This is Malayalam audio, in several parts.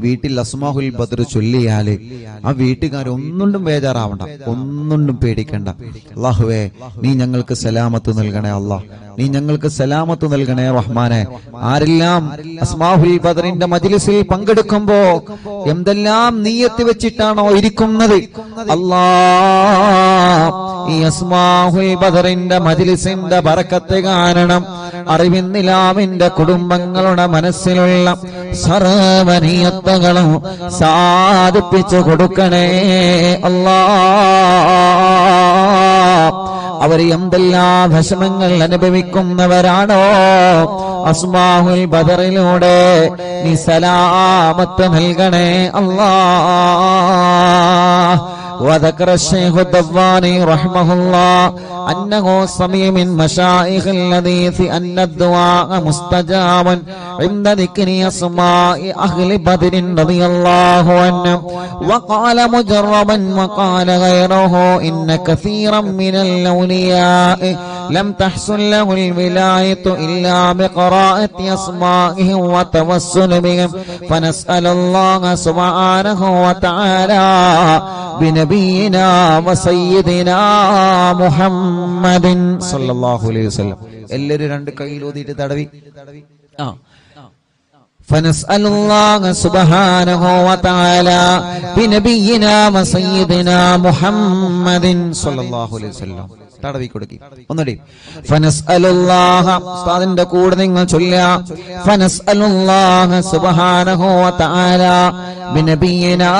വീട്ടിൽ അസ്മാഹുൽ ബദർ ചൊല്ലിയാല് ആ വീട്ടുകാരൊന്നും ബേജാറാവണ്ട, ഒന്നും പേടിക്കണ്ട. അല്ലാഹുവേ, നീ ഞങ്ങൾക്ക് സലാമത്ത് നൽകണേ. അല്ലാഹ്, നീ ഞങ്ങൾക്ക് സലാമത്ത് നൽകണേ റഹ്മാനെ. ആരെല്ലാം അസ്മാഹുൽ ബദറിന്റെ മജ്ലിസിൽ പങ്കെടുക്കുമ്പോ എന്തെല്ലാം നിയ്യത്ത് വെച്ചിട്ടാണോ ഇരിക്കുന്നത്, അല്ലാഹ് ഈ അസ്മാഹുൽ ബദറിന്റെ മജ്ലിസിന്റെ ബറക്കത്ത് കാരണം അറിവിന്നിലാവിന്റെ കുടുംബങ്ങളുടെ മനസ്സിലുള്ള സർവ്വനിയത്തുകളും സാധിപ്പിച്ചു കൊടുക്കണേ അല്ലാഹ്. അവർ എന്തെല്ലാം വിഷമങ്ങൾ അനുഭവിക്കുന്നവരാണോ, അസ്മാഹുൽ ബദറിലൂടെ നീ സലാമത്ത് നൽകണേ അല്ലാഹ്. وذكر الشيخ الدواني رحمه الله أنه سمع من مشايخ الحديث أن الدعاء مستجاب عند ذكر أسماء أهل بدر رضي الله عنهم. وقال مجربا وقال غيره إن كثيرا من الأولياء لم تحصل له الولاية إلا بقراءة أسمائهم وتوسل بهم، فنسأل الله سبحانه وتعالى بنبينا وسيدنا محمد صلى الله عليه وسلم. എല്ലാവരും രണ്ട് കൈയിൽ ഊതിയിട്ട് തടവി. فنسأل الله سبحانه وتعالى بنبينا وسيدنا محمد صلى الله عليه وسلم. തടവി കൊടുക്കി ഒന്നുകൂടി. ഫനസ്അലുല്ലാഹ, ഉസ്താദിന്റെ കൂടെ നിങ്ങൾ ചൊല്ലുക. ഫനസ്അലുല്ലാഹ സുബ്ഹാനഹു വ തആല ബിനബിയിനാ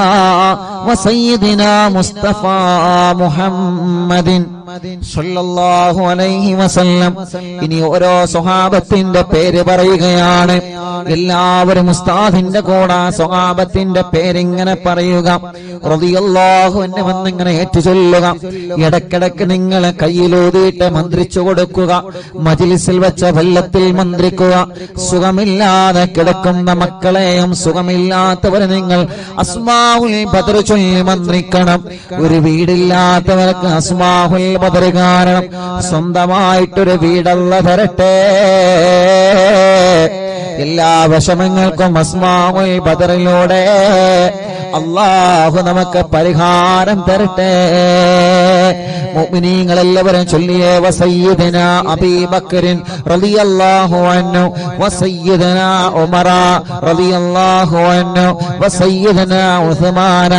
വസയ്യിദിനാ മുസ്തഫ മുഹമ്മദിൻ സല്ലല്ലാഹു അലൈഹി വസല്ലം. ഇനി ഓരോ സ്വഹാബത്തിന്റെ പേര് പറയുകയാണ്. എല്ലാവരും ഉസ്താദിന്റെ കൂടെ സ്വഹാബത്തിന്റെ പേരിങ്ങനെ പറയുക. റളിയല്ലാഹു അൻഹു വന്നിങ്ങനെ ഏറ്റു ചൊല്ലുക. ഇടക്കിടക്ക് നിങ്ങൾ കയ്യിലൂതിയിട്ട് മന്ത്രിച്ചു കൊടുക്കുക. മജ്ലിസിൽ വെച്ച വെള്ളത്തിൽ മന്ത്രിക്കുക. സുഖമില്ലാതെ കിടക്കുന്ന മക്കളെയും സുഖമില്ലാത്തവരെ നിങ്ങൾ അസ്മാഉൽ ബദർ ചൊല്ലി മന്ത്രിക്കണം. ഒരു വീടില്ലാത്തവർക്ക് അസ്മാഉൽ ബദർ കാരണം സ്വന്തമായിട്ടൊരു വീടല്ല തരട്ടെ. എല്ലാ വിഷമങ്ങൾക്കും അസ്മാഉൽ ബദറിലൂടെ അല്ലാഹു നമുക്ക് പരിഹാരം തരട്ടെ. മുഅ്മിനീങ്ങളെല്ലാവരും ചൊല്ലിയേ. വസയ്യിദനാ അബീ ബക്കറിൻ റളിയല്ലാഹു അൻഹു വസയ്യിദനാ ഉമറ റളിയല്ലാഹു അൻഹു വസയ്യിദനാ ഉസ്മാന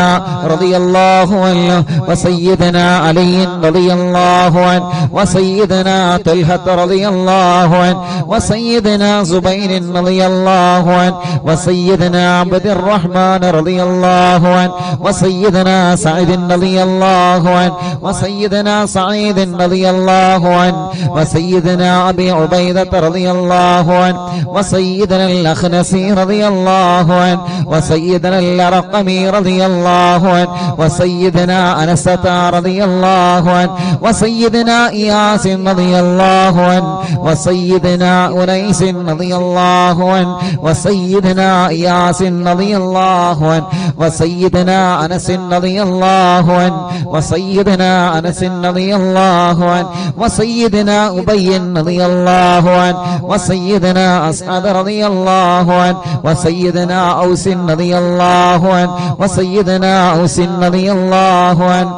റളിയല്ലാഹു അൻഹു വസയ്യിദനാ അലി റളിയല്ലാഹു അൻഹു വസയ്യിദനാ തൽഹ റളിയല്ലാഹു അൻഹു വസയ്യിദനാ സുബൈർ റളിയല്ലാഹു അൻഹു വസയ്യിദനാ അബ്ദുർ റഹ്മാൻ റളിയല്ലാഹു അൻഹു വസയ്യിദനാ സഈദ് റളിയല്ലാഹു അൻഹു വസയ്യിദനാ സഈദ് റളിയല്ലാഹു അൻഹു വസയ്യിദനാ അബീ ഉബൈദ റളിയല്ലാഹു അൻഹു വസയ്യിദനാ അൽ-അഖ്നസി റളിയല്ലാഹു അൻഹു വസയ്യിദനാ അൽ-അർഖമി റളിയല്ലാഹു അൻഹു വസയ്യിദനാ അനസ് റളിയല്ലാഹു അൻഹു വസയ്യിദനാ ഇയാസ് റളിയല്ലാഹു അൻഹു വസയ്യിദനാ ഉനൈസ് റളിയല്ലാഹു അൻഹു വസയ്യിദനാ ഇയാസ് റളിയല്ലാഹു അൻഹു വസയ്യിദനാ അനസ് റളിയല്ലാഹു അൻഹു വസയ്യിദനാ അനസ് റളിയല്ലാഹു അൻഹു വസയ്യിദനാ ഉബയ്യ് റളിയല്ലാഹു അൻഹു വസയ്യിദനാ അസ്അദ് റളിയല്ലാഹു അൻഹു വസയ്യിദനാ ഔസ് റളിയല്ലാഹു അൻഹു വസയ്യിദനാ ഔസ് റളിയല്ലാഹു അൻഹു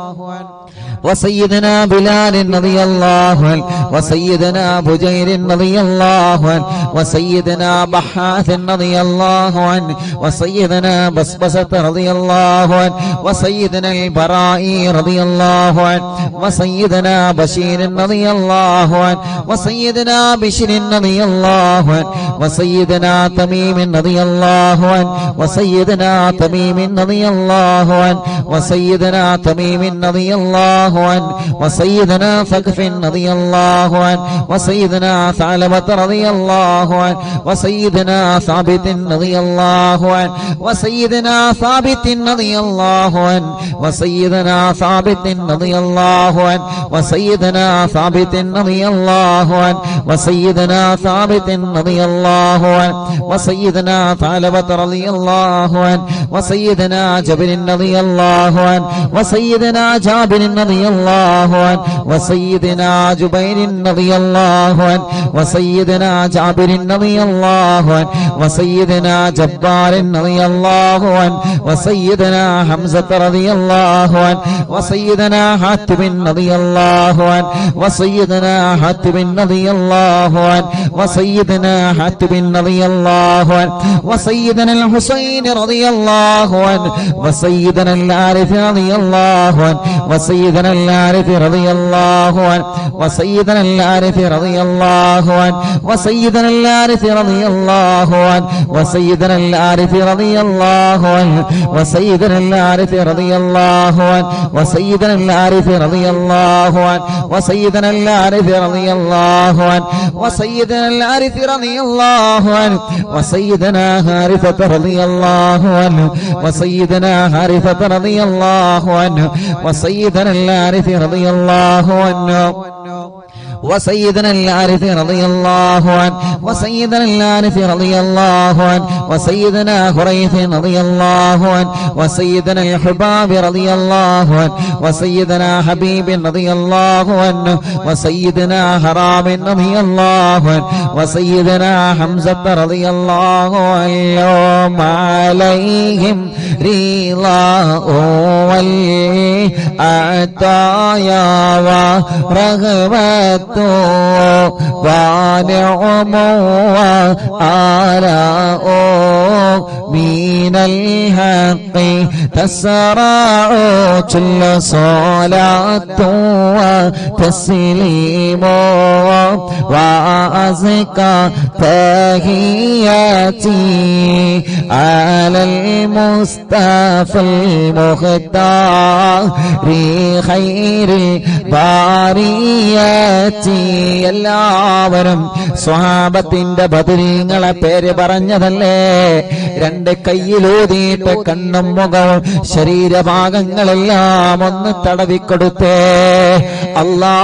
وسيدنا بلال رضي الله عنه وسيدنا بجير رضي الله عنه وسيدنا بحاث رضي الله عنه وسيدنا بسبسة رضي الله عنه وسيدنا البراء رضي الله عنه وسيدنا بشير رضي الله عنه وسيدنا بشر رضي الله عنه وسيدنا تميم رضي الله عنه وسيدنا تميم رضي الله عنه وسيدنا تميم رضي الله عنه وسيدنا ثقف رضي الله عنه وسيدنا ثعلبة رضي الله عنه وسيدنا ثابت رضي الله عنه وسيدنا ثابت رضي الله عنه وسيدنا ثابت رضي الله عنه وسيدنا ثابت رضي الله عنه وسيدنا ثابت رضي الله عنه وسيدنا ثعلبة رضي الله عنه وسيدنا جابر رضي الله عنه وسيدنا جابر رضي റളിയല്ലാഹു അൻഹു വസയ്യിദനാ ജുബൈർ റളിയല്ലാഹു അൻഹു വസയ്യിദനാ ജാബിർ റളിയല്ലാഹു അൻഹു വസയ്യിദനാ ജബ്ബാർ റളിയല്ലാഹു അൻഹു വസയ്യിദനാ ഹംസ റളിയല്ലാഹു അൻഹു വസയ്യിദനാ ഹാത്തിബ് റളിയല്ലാഹു അൻഹു വസയ്യിദനാ ഹാത്തിബ് റളിയല്ലാഹു അൻഹു വസയ്യിദനാ ഹാത്തിബ് റളിയല്ലാഹു അൻഹു വസയ്യിദനാ الحسين رضي الله عنه وسيدنا العارف رضي الله عنه وسيدنا العارف رضي الله عنه وسيدنا العارف رضي الله عنه وسيدنا العارف رضي الله عنه وسيدنا العارف رضي الله عنه وسيدنا العارف رضي الله عنه وسيدنا العارف رضي الله عنه وسيدنا العارف رضي الله عنه وسيدنا العارف رضي الله عنه وسيدنا حارثة رضي الله عنه وسيدنا حارثة رضي الله عنه وسيدنا العارف رضي الله عنه وسيدنا العارف رضي الله عنه وسيدنا العارف رضي الله عنه وسيدنا خريث رضي الله عنه وسيدنا الحباب رضي الله عنه وسيدنا حبيب رضي الله عنه وسيدنا حرام رضي الله عنه وسيدنا حمزة رضي الله عنه عليهم رضاه والعطايا ورغبة ونعم وآلاء من الحق تسرع كل صلاة وتسليم وأزكى تحياتي على المصطفى المختار خير البريات എല്ലാവരും സ്വഹാബത്തിന്റെ ബദരീങ്ങളെ പേര് പറഞ്ഞതല്ലേ? രണ്ട് കയ്യിലൂതിയിട്ട് കണ്ണും മുഖവും ശരീരഭാഗങ്ങളെല്ലാം ഒന്ന് തടവിക്കൊടുത്തേ. അല്ലാ,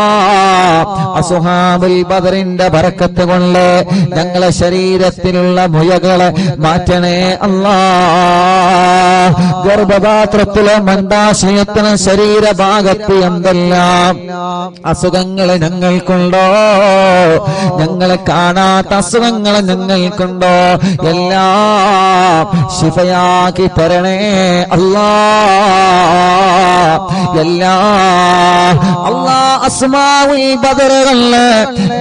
അസ്ഹാബുൽ ബദറിന്റെ ബറക്കത്ത് കൊണ്ട് ഞങ്ങളെ ശരീരത്തിലുള്ള മുയകളെ മാറ്റണേ അല്ലാ. ഗർഭപാത്രത്തിലെ മന്ദാശയത്തിന് ശരീരഭാഗത്ത് എന്തെല്ലാം അസുഖങ്ങൾ ഞങ്ങൾക്കുണ്ടോ, ഞങ്ങളെ കാണാത്ത അസുഖങ്ങൾ ഞങ്ങൾക്കുണ്ടോ, എല്ലാം ശിഫയാക്കി തരണേ അല്ലാ. അല്ലാ അസ്മാഉൽ ബദറുകളില്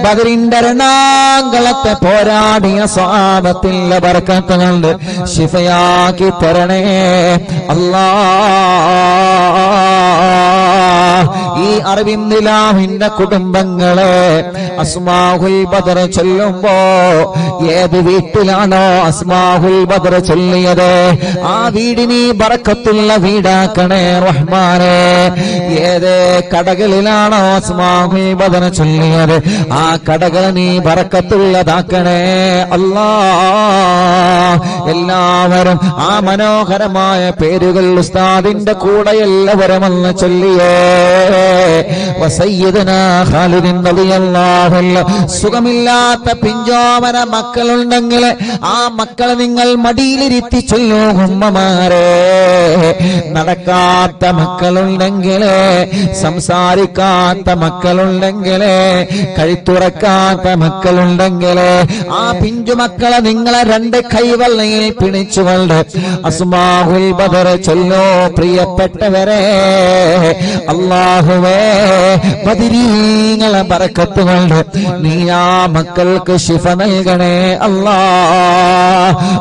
ബദറിന്റെ രണാങ്കളത്തെ പോരാടിയ സ്വഹാബത്തിന്റെ ബർക്കത്ത് കൊണ്ട് ശിഫയാക്കി തരണേ അല്ലാ. ഈ അറബിന്ദിലാഹിന്റെ കുടുംബങ്ങളെ അസ്മാഉൽ ബദർ ചൊല്ലുമ്പോ ഏത് വീട്ടിലാണോ അസ്മാഉൽ ബദർ ചൊല്ലിയത് ആ വീടിന് ബറക്കത്തുള്ള വീടാക്കണേ റഹ്മാനേ. ഏത് കടകളിലാണോ അസ്മാഉൽ ബദർ ചൊല്ലിയത് ആ കടകൾ നീ ബറക്കത്തുള്ളതാക്കണേ അല്ലാ. എല്ലാവരും ആ മനോഹരമായ പേരുകൾ ഉസ്താദിന്റെ കൂടെ എല്ലാവരും ഒന്ന് ചൊല്ലിയേ. വസയ്യിദനാ ഖാലിദ് റളിയല്ലാഹു അൻഹു. സുഖമില്ലാത്ത പിഞ്ചോമന മക്കളുണ്ടെങ്കിൽ ആ മക്കളെ നിങ്ങൾ മടിയിലിരുത്തി ചൊല്ലൂ ഉമ്മമാരെ. നടക്കാത്ത മക്കളുണ്ടെങ്കിൽ, സംസാരിക്കാത്ത മക്കളുണ്ടെങ്കിൽ, കഴുത്തുറക്കാത്ത മക്കളുണ്ടെങ്കിൽ ആ പിഞ്ചുമക്കളെ നിങ്ങളെ രണ്ട് കൈവെള്ളയിൽ പിടിച്ചുകൊണ്ട് അസ്മാഉൽ ബദർ ചൊല്ലോ. പ്രിയപ്പെട്ടവരെ, അല്ലാഹുവേ ബദരീങ്ങളെ ബറക്കത്ത് കൊണ്ട് നീ ആ മക്കൾക്ക് ശിഫ നൽകണേ അല്ലാ.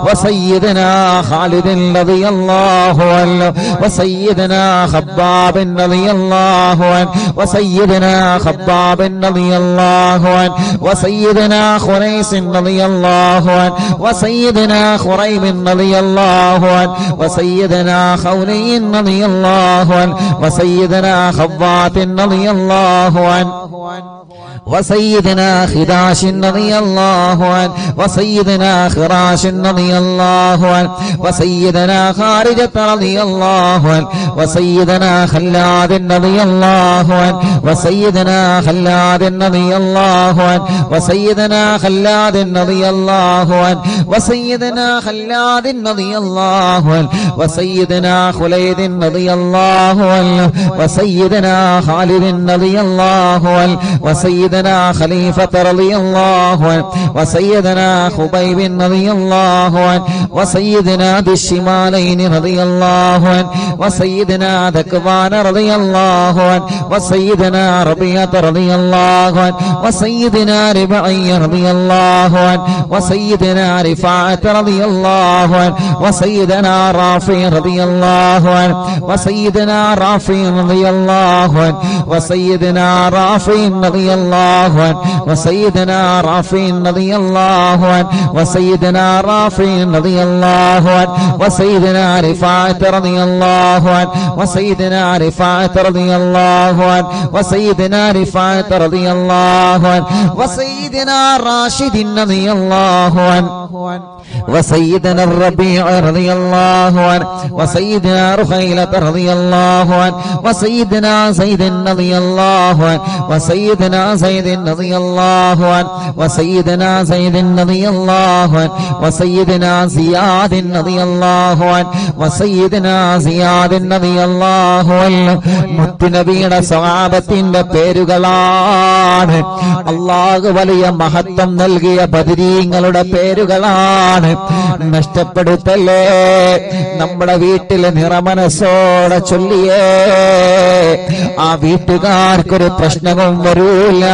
വസയ്യിദനാ ഖാലിദ് റളിയല്ലാഹു അൻഹു വസയ്യിദനാ ഖബ്ബാബ് റളിയല്ലാഹു അൻഹു വസയ്യിദനാ ഖബ്ബാബ് റളിയല്ലാഹു അൻഹു വസയ്യിദനാ ഖുറൈസ് റളിയല്ലാഹു അൻഹു വസയ്യിദനാ ഖുറൈബ് റളിയല്ലാഹു അൻഹു വസയ്യിദനാ ഖൗലി റളിയല്ലാഹു അൻഹു വസയ്യിദനാ ഖവ്വാത്ത് റളിയല്ലാഹു അൻഹു وسيدنا خراش رضي الله عنه وسيدنا خراش رضي الله عنه وسيدنا خارجة رضي الله عنه وسيدنا خلاد رضي الله عنه وسيدنا خلاد رضي الله عنه وسيدنا خلاد رضي الله عنه وسيدنا خلاد رضي الله عنه وسيدنا خليد رضي الله عنه وسيدنا خالد رضي الله عنه وسيدنا خليفة رضي الله عنه وسيدنا خبيب رضي الله عنه وسيدنا ذي الشمالين رضي الله عنه وسيدنا ذكوان رضي الله عنه وسيدنا ربيعة رضي الله عنه وسيدنا ربعي رضي الله عنه وسيدنا رفاعة رضي الله عنه وسيدنا رافع رضي الله عنه وسيدنا رافع رضي الله عنه وسيدنا رافع رضي الله عنه وسيدنا رافع رضي الله عنه وسيدنا رافع رضي الله عنه وسيدنا رفاعة رضي الله عنه وسيدنا رفاعة رضي الله عنه وسيدنا رفاعة رضي الله عنه وسيدنا راشد رضي الله عنه وسيدنا الربيع رضي الله عنه وسيدنا رخيلة رضي الله عنه وسيدنا زيد رضي الله عنه وسيدنا زيد رضي الله عنه وسيدنا زيد رضي الله عنه وسيدنا زياد رضي الله عنه وسيدنا زياد رضي الله عنه മുത്തുനബിയുടെ സ്വഹാബത്തിന്റെ പേരുകളാണ്. അല്ലാഹു വലിയ മഹത്വം നൽകിയ ബദരീങ്ങളുടെ പേരുകളാണ്. നഷ്ടപ്പെടുത്തല്ലേ. നമ്മുടെ വീട്ടിലെ നിറമനസ്സോടെ ചൊല്ലിയേ ആ വീട്ടുകാർക്കൊരു പ്രശ്നവും വരൂല.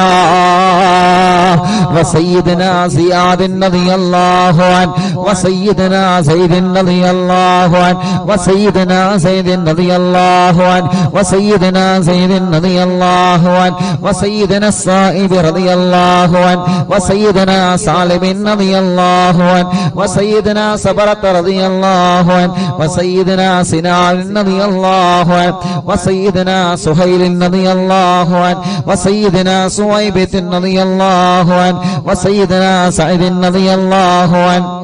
വസയ്യിദനാ സിയാദ് റളിയല്ലാഹു അൻഹു വസയ്യിദനാ സയ്യിദ് റളിയല്ലാഹു അൻഹു വസയ്യിദനാ സയ്യിദ് റളിയല്ലാഹു അൻഹു വസയ്യിദനാ സയ്യിദ് റളിയല്ലാഹു അൻഹു വസയ്യിദനാ സായിബ് റളിയല്ലാഹു അൻഹു വസയ്യിദനാ സാലിബ് റളിയല്ലാഹു അൻഹു وسيدنا صبرة رضي الله عنه وسيدنا سنان رضي الله عنه وسيدنا سهيل رضي الله عنه وسيدنا سويبة رضي الله عنه وسيدنا سعيد رضي الله عنه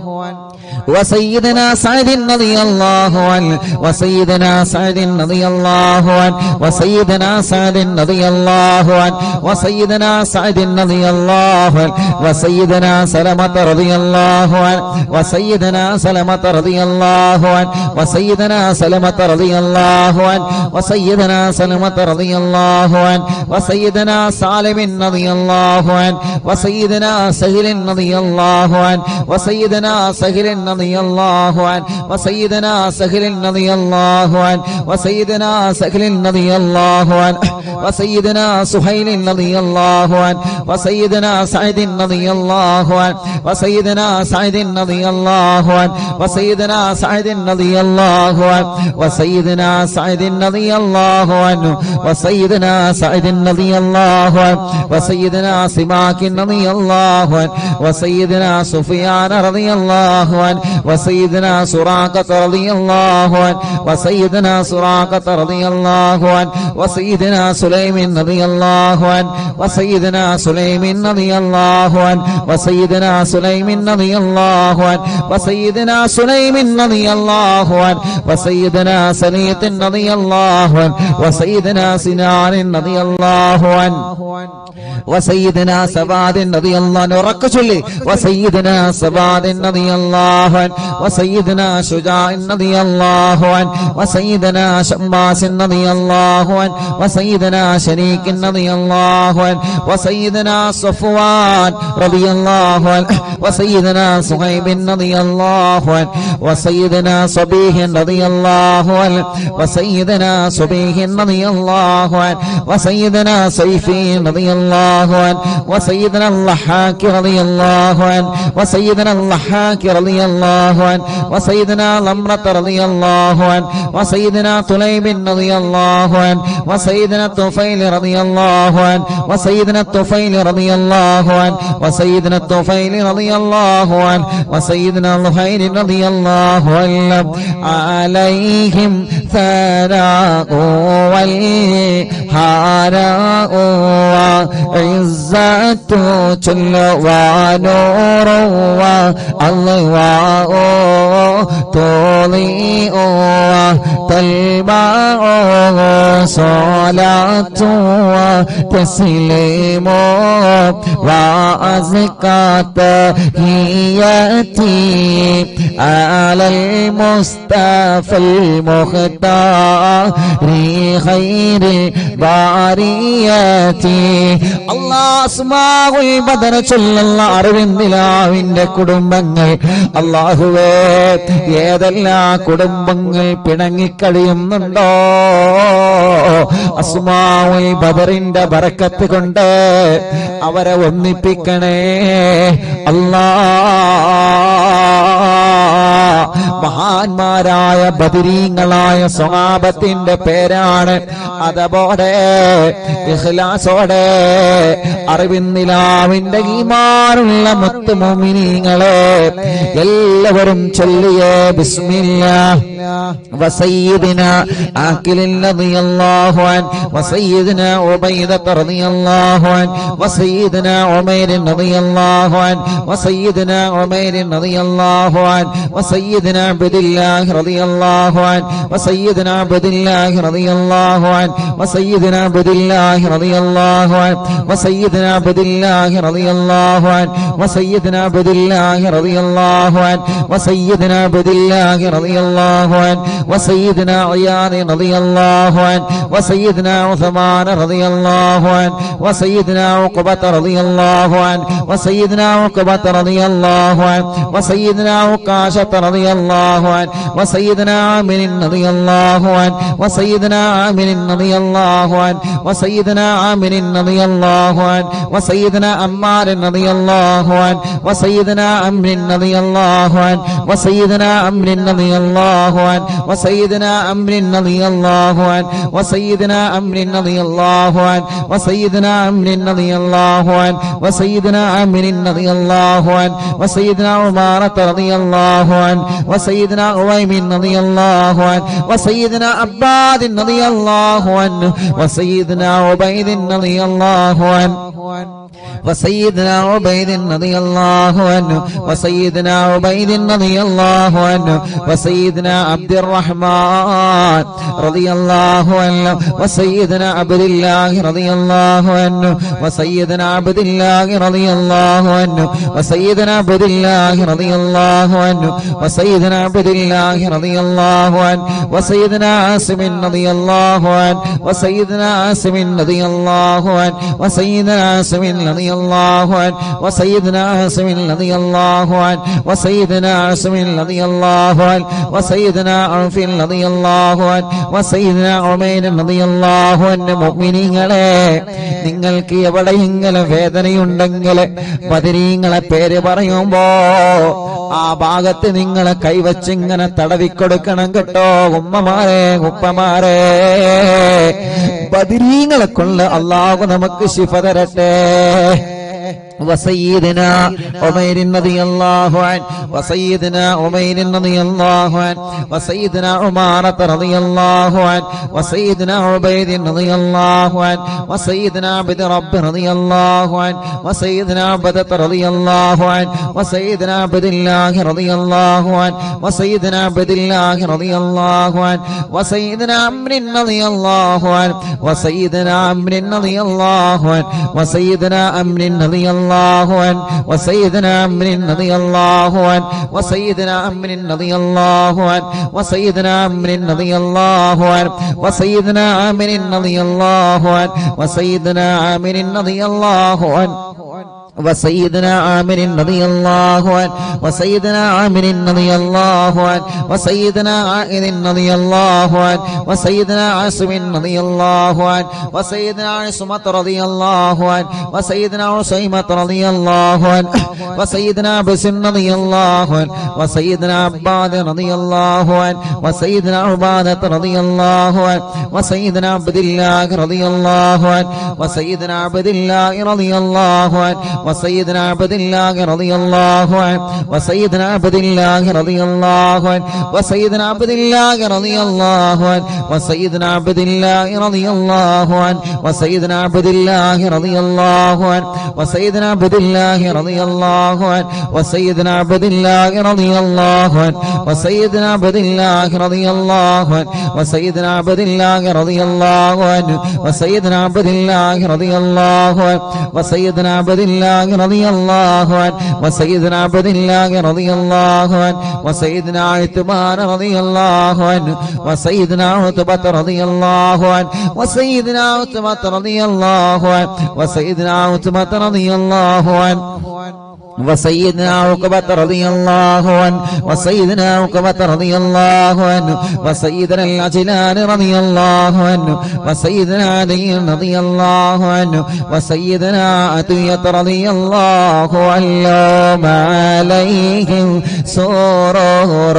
وسيدنا سعد رضي الله عنه وسيدنا سعد رضي الله عنه وسيدنا سعد رضي الله عنه وسيدنا سعد رضي الله عنه وسيدنا سلمة رضي الله عنه وسيدنا سلمة رضي الله عنه وسيدنا سلمة رضي الله عنه وسيدنا سلمة رضي الله عنه وسيدنا سالم رضي الله عنه وسيدنا سهل رضي الله عنه وسيدنا سهل رضي الله عنه وسيدنا سهل رضي الله عنه وسيدنا سهل رضي الله عنه وسيدنا سهيل رضي الله عنه وسيدنا سعد رضي الله عنه وسيدنا سعد رضي الله عنه وسيدنا سعد رضي الله عنه وسيدنا سعد رضي الله عنه وسيدنا سعد رضي الله عنه وسيدنا سماك رضي الله عنه وسيدنا سفيان رضي الله عنه وسيدنا سراقة رضي الله عنه وسيدنا سراقة رضي الله عنه وسيدنا سليم رضي الله عنه وسيدنا سليم رضي الله عنه وسيدنا سليم رضي الله عنه وسيدنا سليم رضي الله عنه وسيدنا سنيت رضي الله عنه وسيدنا سنان رضي الله عنه وسيدنا سباد رضي الله عنه ركشلي وسيدنا سباد رضي الله عنه وسيدنا شجاع رضي الله عنه وسيدنا شماس رضي الله عنه وسيدنا شريك رضي الله عنه وسيدنا صفوان رضي الله عنه وسيدنا صهيب رضي الله عنه وسيدنا صبيح رضي الله عنه وسيدنا صبيح رضي الله عنه وسيدنا سيفي رضي الله عنه وسيدنا اللحاك رضي الله عنه وسيدنا اللحاك رضي الله عنه وسيدنا لمرة رضي الله عنه وسيدنا طليب رضي الله عنه وسيدنا الطفيل رضي الله عنه وسيدنا الطفيل رضي الله عنه وسيدنا الطفيل رضي الله عنه وسيدنا الخير رضي الله عنه عليهم ثناء والحراء وعزة جل ونور والله تضيء تلمع صلاة وتسليم وأزكى تحياتي على المصطفى المختار خير البريات الله أسماء البدر ചൊല്ലുന്ന അറിവിന്ദിലാവിന്റെ കുടുംബങ്ങൾ അല്ലാഹുവേ ഏതെല്ലാം കുടുംബങ്ങൾ പിണങ്ങിക്കഴിയുന്നുണ്ടോ അസ്മാഉൽ ബദറിന്റെ ബറക്കത്ത് കൊണ്ട് അവരെ ഒന്നിപ്പിക്കണേ മഹാന്മാരായ ബദരീങ്ങളായ സ്വഹാബത്തിന്റെ പേരാണ്. അതോടെ ഇഖ്ലാസോടെ അറിവിന്ദിലാവിന്റെ ഈമാനുള്ള മുത്ത് മുഅ്മിനീങ്ങളെ എല്ലാവരും ചൊല്ലിയേ ബിസ്മില്ലാഹ് وسيدنا عاقل رضي الله عنه وسيدنا عبيدة رضي الله عنه وسيدنا عمير رضي الله عنه وسيدنا عمير رضي الله عنه وسيدنا عبد الله رضي الله عنه وسيدنا عبد الله رضي الله عنه وسيدنا عبد الله رضي الله عنه وسيدنا عبد الله رضي الله عنه وسيدنا عبد الله رضي الله عنه وسيدنا عبد الله رضي الله عنه وسيدنا عياض رضي الله عنه وسيدنا عثمان رضي الله عنه وسيدنا عقبة رضي الله عنه وسيدنا عقبة رضي الله عنه وسيدنا عكاشة رضي الله عنه وسيدنا عامر رضي الله عنه وسيدنا عامر رضي الله عنه وسيدنا عامر رضي الله عنه وسيدنا عمار رضي الله عنه وسيدنا عمرو رضي الله عنه وسيدنا عمرو رضي الله عنه وسيدنا عمرو رضي الله عنه وسيدنا عمرو رضي الله عنه وسيدنا عمرو رضي الله عنه وسيدنا عمرو رضي الله عنه وسيدنا عمارة رضي الله عنه وسيدنا عويم رضي الله عنه وسيدنا عباد رضي الله عنه وسيدنا عبيد رضي الله عنه وسيدنا عبيد رضي الله عنه وسيدنا عبيد رضي الله عنه وسيدنا عبد الرحمن رضي الله عنه وسيدنا عبد الله رضي الله عنه وسيدنا عبد الله رضي الله عنه وسيدنا عبد الله رضي الله عنه وسيدنا عبد الله رضي الله عنه وسيدنا عاصم رضي الله عنه وسيدنا عاصم رضي الله عنه وسيدنا عاصم رضي الله عنه وسيدنا عاصم رضي الله عنه وسيدنا عاصم رضي الله عنه وسيدنا عوف رضي الله عنه وسيدنا عمير رضي الله عنه മുഅ്മിനീങ്ങളെ നിങ്ങൾക്ക് എവിടെയെങ്കിലും വേദനയുണ്ടെങ്കിൽ ബദരീങ്ങളെ പേര് പറയുമ്പോ ആ ഭാഗത്ത് നിങ്ങളെ കൈവച്ചിങ്ങനെ തടവിക്കൊടുക്കണം കേട്ടോ. ഉമ്മമാരെ ഉപ്പമാരെ ബദരീങ്ങളെ കൊണ്ട് അല്ലാഹു നമുക്ക് ശിഫ തരട്ടെ. وسيدنا عمير رضي الله عنه وسيدنا عمير رضي الله عنه وسيدنا عمارة رضي الله عنه وسيدنا عبيد رضي الله عنه وسيدنا عبد رب رضي الله عنه وسيدنا عبدة رضي الله عنه وسيدنا عبد الله رضي الله عنه وسيدنا عبد الله رضي الله عنه وسيدنا عمرو رضي الله عنه وسيدنا عمرو رضي الله عنه وسيدنا عمرو رضي الله عنه وسيدنا عمرو رضي الله عنه وسيدنا عمرو رضي الله عنه وسيدنا عمرو رضي الله عنه وسيدنا عامر رضي الله عنه وسيدنا عامر رضي الله عنه وسيدنا عامر رضي الله عنه وسيدنا عامر رضي الله عنه وسيدنا عائذ رضي الله عنه وسيدنا عاصم رضي الله عنه وسيدنا عصمة رضي الله عنه وسيدنا عصيمة رضي الله عنه وسيدنا بسن رضي الله عنه وسيدنا عباد رضي الله عنه وسيدنا عبادة رضي الله عنه وسيدنا عبد الله رضي الله عنه وسيدنا عبد الله رضي الله عنه وسيدنا عبد الله رضي الله عنه وسيدنا عبد الله رضي الله عنه وسيدنا عبد الله رضي الله عنه وسيدنا عبد الله رضي الله عنه وسيدنا عبد الله رضي الله عنه وسيدنا عبد الله رضي الله عنه وسيدنا عبد الله رضي الله عنه وسيدنا عبد الله رضي الله عنه وسيدنا عبد الله رضي الله عنه وسيدنا عبد الله رضي الله عنه وسيدنا عبد الله رضي الله عنه وسيدنا عبد الله رضي الله عنه وسيدنا عثمان رضي الله عنه وسيدنا عتبة رضي الله عنه وسيدنا عتبة رضي الله عنه وسيدنا عتبة رضي الله عنه وسيدنا عقبة رضي الله عنه وسيدنا عقبة رضي الله عنه وسيدنا العجلان رضي الله عنه وسيدنا علي رضي الله عنه وسيدنا عطية رضي الله عنه عليهم سرور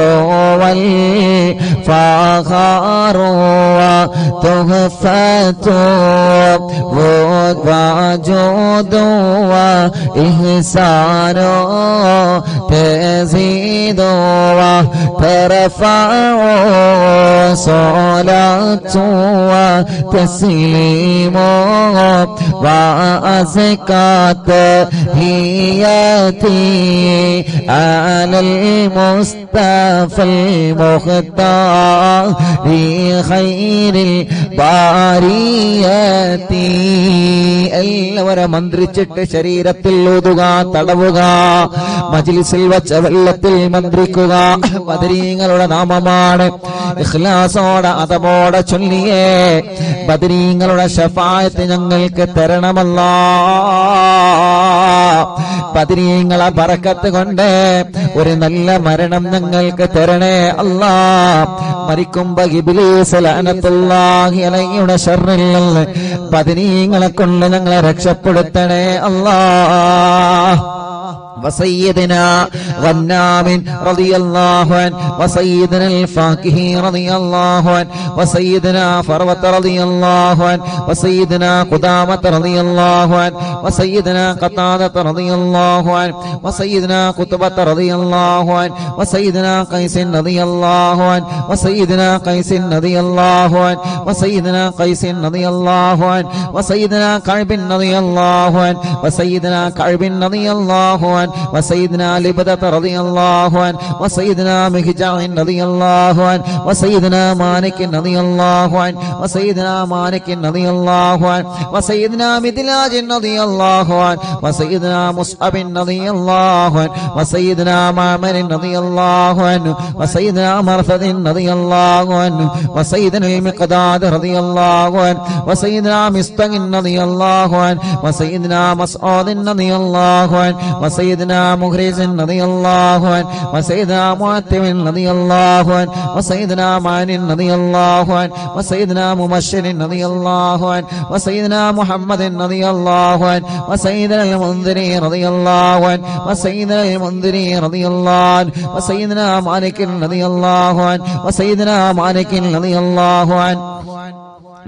والفخر وتحفة وجود وإحسان تزيد وترفع صلاة وتسليم وأزكى تحياتي على المصطفى المختار خير البريات എല്ലാവരും മന്ത്രിച്ചിട്ട് ശരീരത്തിൽ ഊതുക, തടവുക, മജ്ലിസിൽ വച്ച വെള്ളത്തിൽ മന്ത്രിക്കുക. ബദരീങ്ങളുടെ നാമമാണ്. ഇഖ്ലാസോടെ അതബോടെ ചൊല്ലിയേ ബദരീങ്ങളുടെ ശഫാഅത്ത് ഞങ്ങൾക്ക് തരണമല്ലാ. ബദരീങ്ങളെ ബറക്കത്ത് കൊണ്ട് ഒരു നല്ല മരണം ഞങ്ങൾക്ക് തരണേ അല്ലാ. മരിക്കുമ്പോ ഇബ്ലീസ് ലഅനത്തുല്ലാഹി അലൈഹിയുടെ ശർറിൽ നിന്ന് ബദരീങ്ങളെ കൊണ്ട് ഞങ്ങളെ രക്ഷപ്പെടുത്തണേ അല്ലാ. وسيدنا غنام رضي الله عنه وسيدنا الفاكهي رضي الله عنه وسيدنا فروة رضي الله عنه وسيدنا قدامة رضي الله عنه وسيدنا قتادة رضي الله عنه وسيدنا قطبة رضي الله عنه وسيدنا قيس رضي الله عنه وسيدنا قيس رضي الله عنه وسيدنا قيس رضي الله عنه وسيدنا كعب رضي الله عنه وسيدنا كعب رضي الله عنه وسيدنا لبدة رضي الله عنه وسيدنا مهجع رضي الله عنه وسيدنا مالك رضي الله عنه وسيدنا مالك رضي الله عنه وسيدنا مدلاج رضي الله عنه وسيدنا مصعب رضي الله عنه وسيدنا معمر رضي الله عنه وسيدنا مرثد رضي الله عنه وسيدنا المقداد رضي الله عنه وسيدنا مستق رضي الله عنه وسيدنا مسعود رضي الله عنه وسيدنا مخرج رضي الله عنه وسيدنا معتم رضي الله عنه وسيدنا معن رضي الله عنه وسيدنا مبشر رضي الله عنه وسيدنا محمد رضي الله عنه وسيدنا المنذري رضي الله عنه وسيدنا المنذري رضي الله عنه وسيدنا مالك رضي الله عنه وسيدنا مالك رضي الله عنه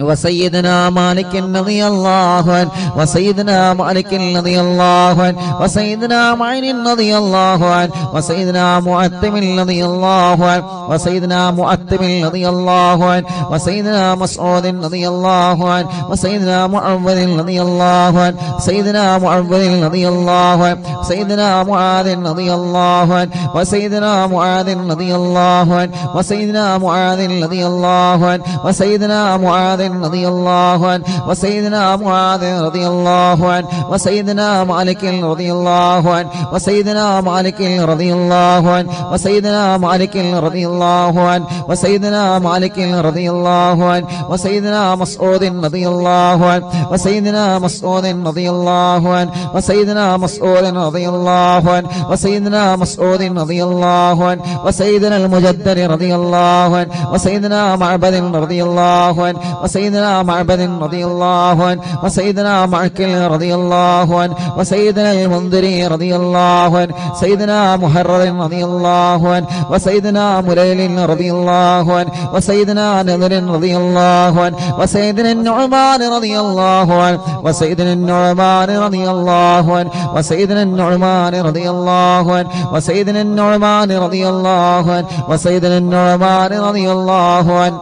وسيدنا مالك رضي الله عنه وسيدنا مالك رضي الله عنه وسيدنا معين رضي الله عنه وسيدنا معتم رضي الله عنه وسيدنا معتم رضي الله عنه وسيدنا مسعود رضي الله عنه وسيدنا معوذ رضي الله عنه سيدنا معوذ رضي الله عنه سيدنا معاذ رضي الله عنه وسيدنا معاذ رضي الله عنه وسيدنا معاذ رضي الله عنه وسيدنا معاذ رضي الله عنه وسيدنا معاذ رضي الله عنه وسيدنا مالك رضي الله عنه وسيدنا مالك رضي الله عنه وسيدنا مالك رضي الله عنه وسيدنا مالك رضي الله عنه وسيدنا مسعود رضي الله عنه وسيدنا مسعود رضي الله عنه وسيدنا مسعود رضي الله عنه وسيدنا مسعود رضي الله عنه وسيدنا المجدد رضي الله عنه وسيدنا معبد رضي الله عنه وسيدنا معبد رضي الله عنه وسيدنا معكل رضي الله عنه وسيدنا المنذري رضي الله عنه سيدنا محرر رضي الله عنه وسيدنا مليل رضي الله عنه وسيدنا نذر رضي الله عنه وسيدنا النعمان رضي الله عنه وسيدنا النعمان رضي الله عنه وسيدنا النعمان رضي الله عنه وسيدنا النعمان رضي الله عنه وسيدنا النعمان رضي الله عنه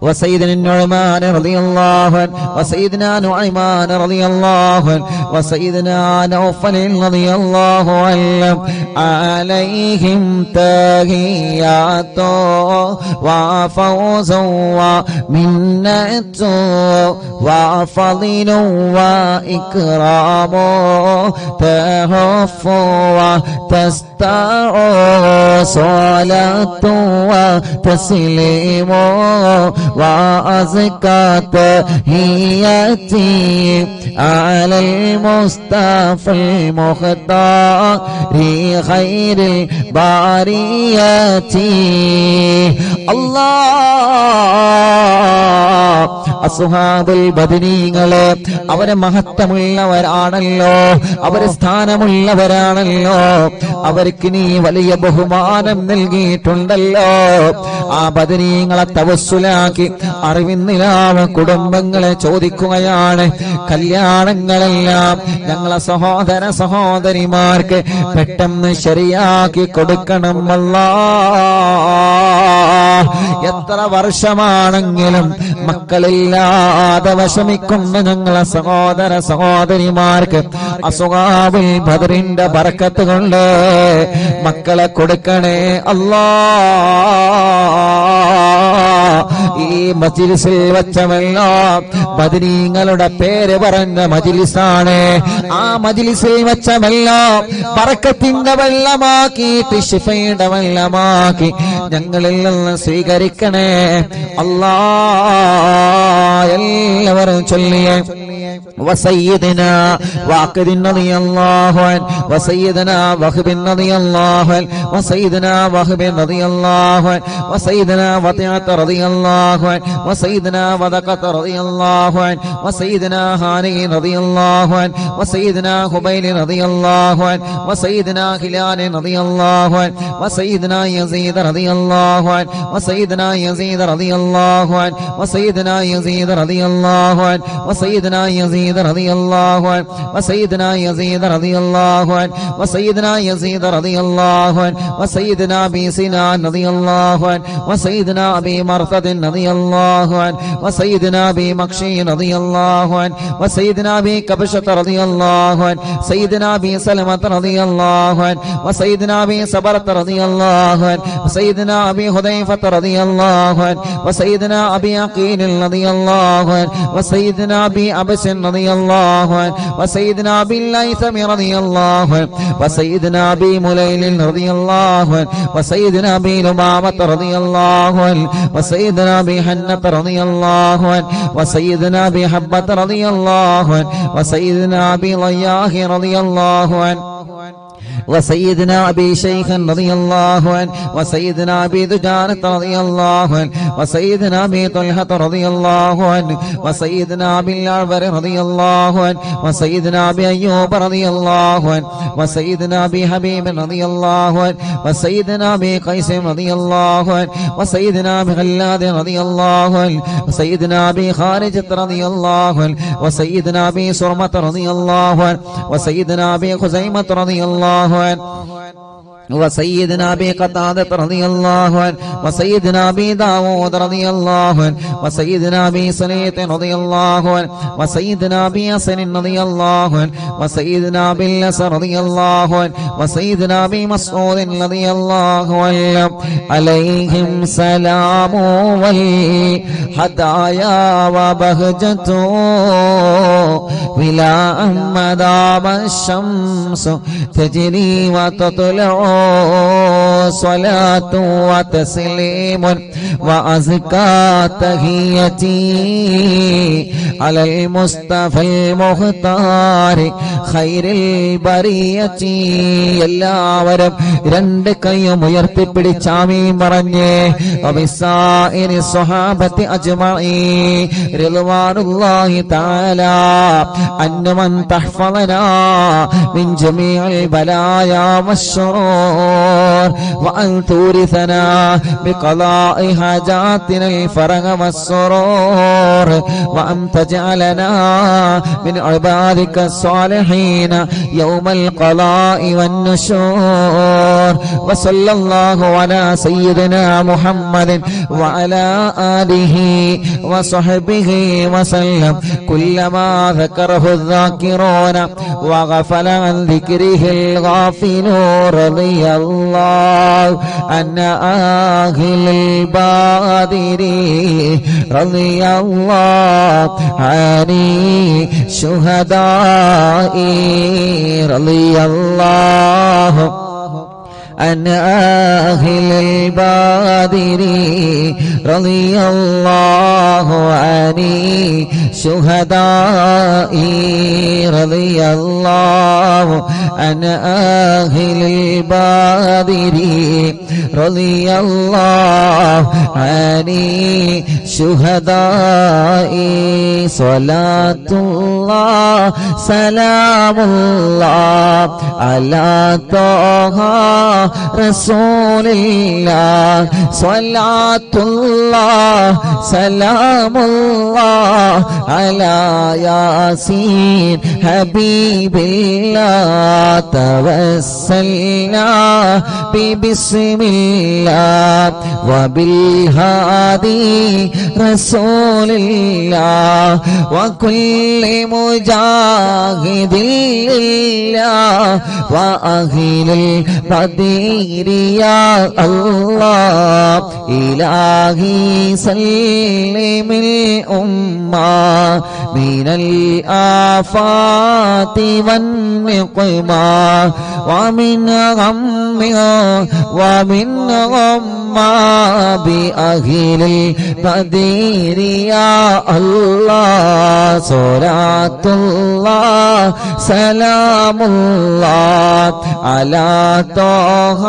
وسيدنا النعمان رضي الله عنه وسيدنا نعيمان رضي الله عنه وسيدنا نوفل رضي الله عنه عليهم تحيات وفوز ومنة وفضل وإكرام تهف وتستع صلاة وتسليم وأزكى تحياتي على المصطفى المختار خير البريات الله അസ്ഹാബുൽ ബദരീങ്ങളെ അവരെ മഹത്വമുള്ളവരാണല്ലോ, അവരെ സ്ഥാനമുള്ളവരാണല്ലോ, അവർക്ക് നീ വലിയ ബഹുമാനം നൽകിയിട്ടുണ്ടല്ലോ. ആ ബദരീങ്ങളെ തവസ്സുലാക്കി അറിവിന്നിലാവ കുടുംബങ്ങളെ ചോദിക്കുകയാണ്, കല്യാണങ്ങളെല്ലാം ഞങ്ങളെ സഹോദര സഹോദരിമാർക്ക് പെട്ടെന്ന് ശരിയാക്കി കൊടുക്കണം അല്ലാഹ്. എത്ര വർഷമാണെങ്കിലും മക്കളില്ലാതെ വിഷമിക്കുന്ന ഞങ്ങളെ സഹോദര സഹോദരിമാർക്ക് അസ്ഹാബുൽ ബദറിന്റെ ബർക്കത്ത് കൊണ്ട് മക്കളെ കൊടുക്കണേ അല്ലാഹ്. ഈ മജ്ലിസിൽ വെച്ചവെല്ലാം ബദരീങ്ങളുടെ പേര് പറഞ്ഞ മജ്ലിസാണ്. ആ മജ്ലിസിൽ വെച്ചവെല്ലാം ബർക്കത്തിന്റെ വെള്ളമാക്കിയിട്ട് ശിഫയുടെ വെള്ളമാക്കി ഞങ്ങളിൽ നിന്ന് സ്വീകരിക്കണേ അല്ലാഹ്. എല്ലാവരും ചൊല്ലിയേ وسيدنا واقد رضي الله عنه وسيدنا وهب رضي الله عنه وسيدنا وهب رضي الله عنه وسيدنا وطيعة رضي الله عنه وسيدنا وذقة رضي الله عنه وسيدنا هاني رضي الله عنه وسيدنا خبيل رضي الله عنه وسيدنا هلال رضي الله عنه وسيدنا يزيد رضي الله عنه وسيدنا يزيد رضي الله عنه وسيدنا يزيد رضي الله عنه وسيدنا يزيد رضي الله عنه وسيدنا يزيد رضي الله عنه وسيدنا يزيد رضي الله عنه وسيدنا ابي سنان رضي الله عنه وسيدنا ابي مرثد رضي الله عنه وسيدنا ابي مكشي رضي الله عنه وسيدنا ابي كبشة رضي الله عنه سيدنا ابي سلمة رضي الله عنه وسيدنا ابي صبرة رضي الله عنه وسيدنا ابي حذيفة رضي الله عنه وسيدنا ابي عقيل رضي الله عنه وسيدنا ابي عبس رضي الله عنه وسيدنا ابي الليثم رضي الله عنه وسيدنا ابي مليل رضي الله عنه وسيدنا ابي لمامة رضي الله عنه وسيدنا ابي حنة رضي الله عنه وسيدنا ابي حبة رضي الله عنه وسيدنا ابي ضياح رضي الله عنه وسيدنا ابي شيخ رضي الله عنه وسيدنا ابي دجانة رضي الله عنه وسيدنا ابي طلحة رضي الله عنه وسيدنا ابي الأعور رضي الله عنه وسيدنا ابي ايوب رضي الله عنه وسيدنا ابي حبيب رضي الله عنه وسيدنا ابي قيس رضي الله عنه وسيدنا ابي غلاد رضي الله عنه وسيدنا ابي خارجة رضي الله عنه وسيدنا ابي سرمة رضي الله عنه وسيدنا ابي خزيمة رضي الله عنه وسيدنا أبي قتادة رضي الله عنه وسيدنا أبي داود رضي الله عنه وسيدنا أبي سنيت رضي الله عنه وسيدنا أبي حسن رضي الله عنه وسيدنا أبي الأس رضي الله عنه وسيدنا أبي مسعود رضي الله عنه عليهم سلام والهدايا وبهجة ولا مدام الشمس تجري وتطلع صلاة وتسليم وأزكى تحيتي على المصطفى المختار خير البرية എല്ലാവരും രണ്ട് കൈയും ഉയർത്തിപ്പിടിച്ച് ആമീൻ പറഞ്ഞേ വബിസായിരി സ്വഹാബത്തി അജ്മഈൻ റിദ്വാനുല്ലാഹി തആല അന്നമൻ തഹ്ഫളനാ മിൻ ജമീഇൽ ബലായാ വശ്ശുറൂർ വഅൻ തൂരിസനാ ബിഖളാഇ ഹാജാതിന الفرج والسرور وأن تجعلنا من عبادك الصالحين يوم القضاء والنشور وصلى الله على سيدنا محمد وعلى آله وصحبه وسلم كلما ذكره الذاكرون وغفل عن ذكره الغافلون رضي الله عن أهل البادر رضي الله عن شهداء رضي الله عن أهل البادر رضي الله عن شهداء رضي الله عن أهل البادر رضي الله عن شهداء صلاة الله سلام الله على طه رسول الله صلاة الله سلام الله على ياسين حبيب الله توسلنا ببسم الله وبالهادي رسول الله وكل مجاهد لله وأهل البدير يا الله إلهي سلم الأمة من الآفات والنقمة ومن غم ومن غمّة بأهل البدير يا الله صلاة الله سلام الله على طه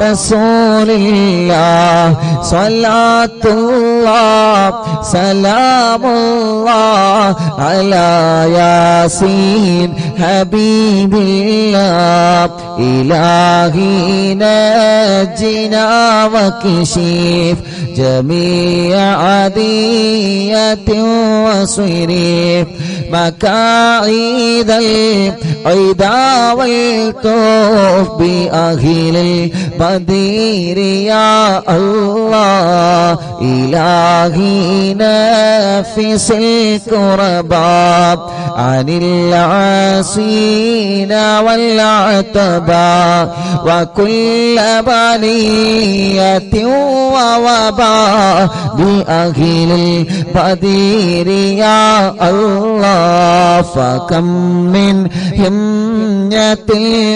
رسول الله صلاة الله سلام الله على ياسين حبيب الله إلهي نجنا وكشف جميع عادية وصريف مكايد العدا والطوف بأهل البدير يا الله إلهي نفس الكرباء عن العاصين والعتباء وكل بلية ووباء بأهل البدير يا الله فكم من همية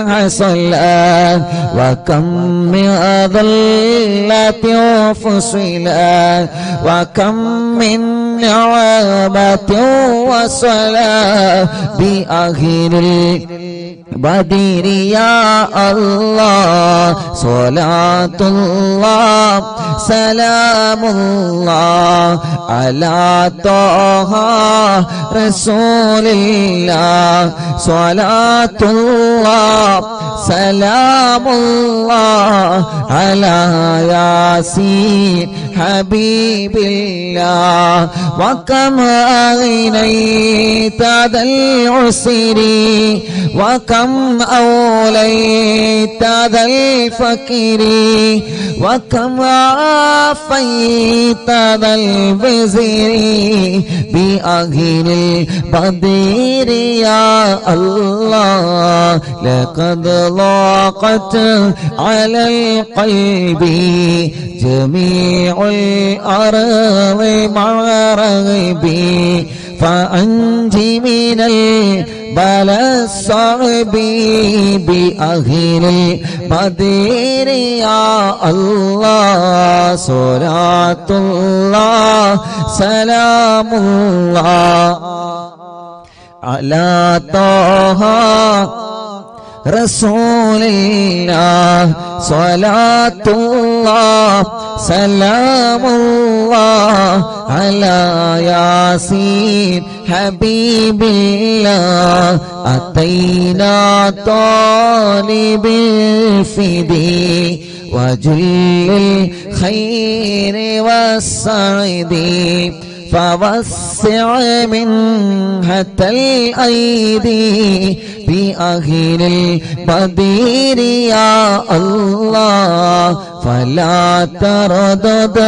حصلت وكم من ضلة فصلت وكم من نعمة وصلاة بأهل البدير يا الله صلاة الله سلام الله على طه رسول الله صلاة الله سلام الله على ياسين حبيب الله وكم أغنيت ذا العسر وكم أوليت ذا الفقر وكم عافيت ذا البزر بأهل البدير يا الله لقد ضاقت على القلب جميع الأرض مع رغبي فأنجي من البلاء الصعب بأهل البدير يا الله صلاة الله سلام الله على طه رسول الله صلاة الله سلام الله على ياسين حبيب الله أتينا طالب الفدي وجل الخير والسعد فوسع منحة الأيدي بأهل البدير يا الله فلا تردد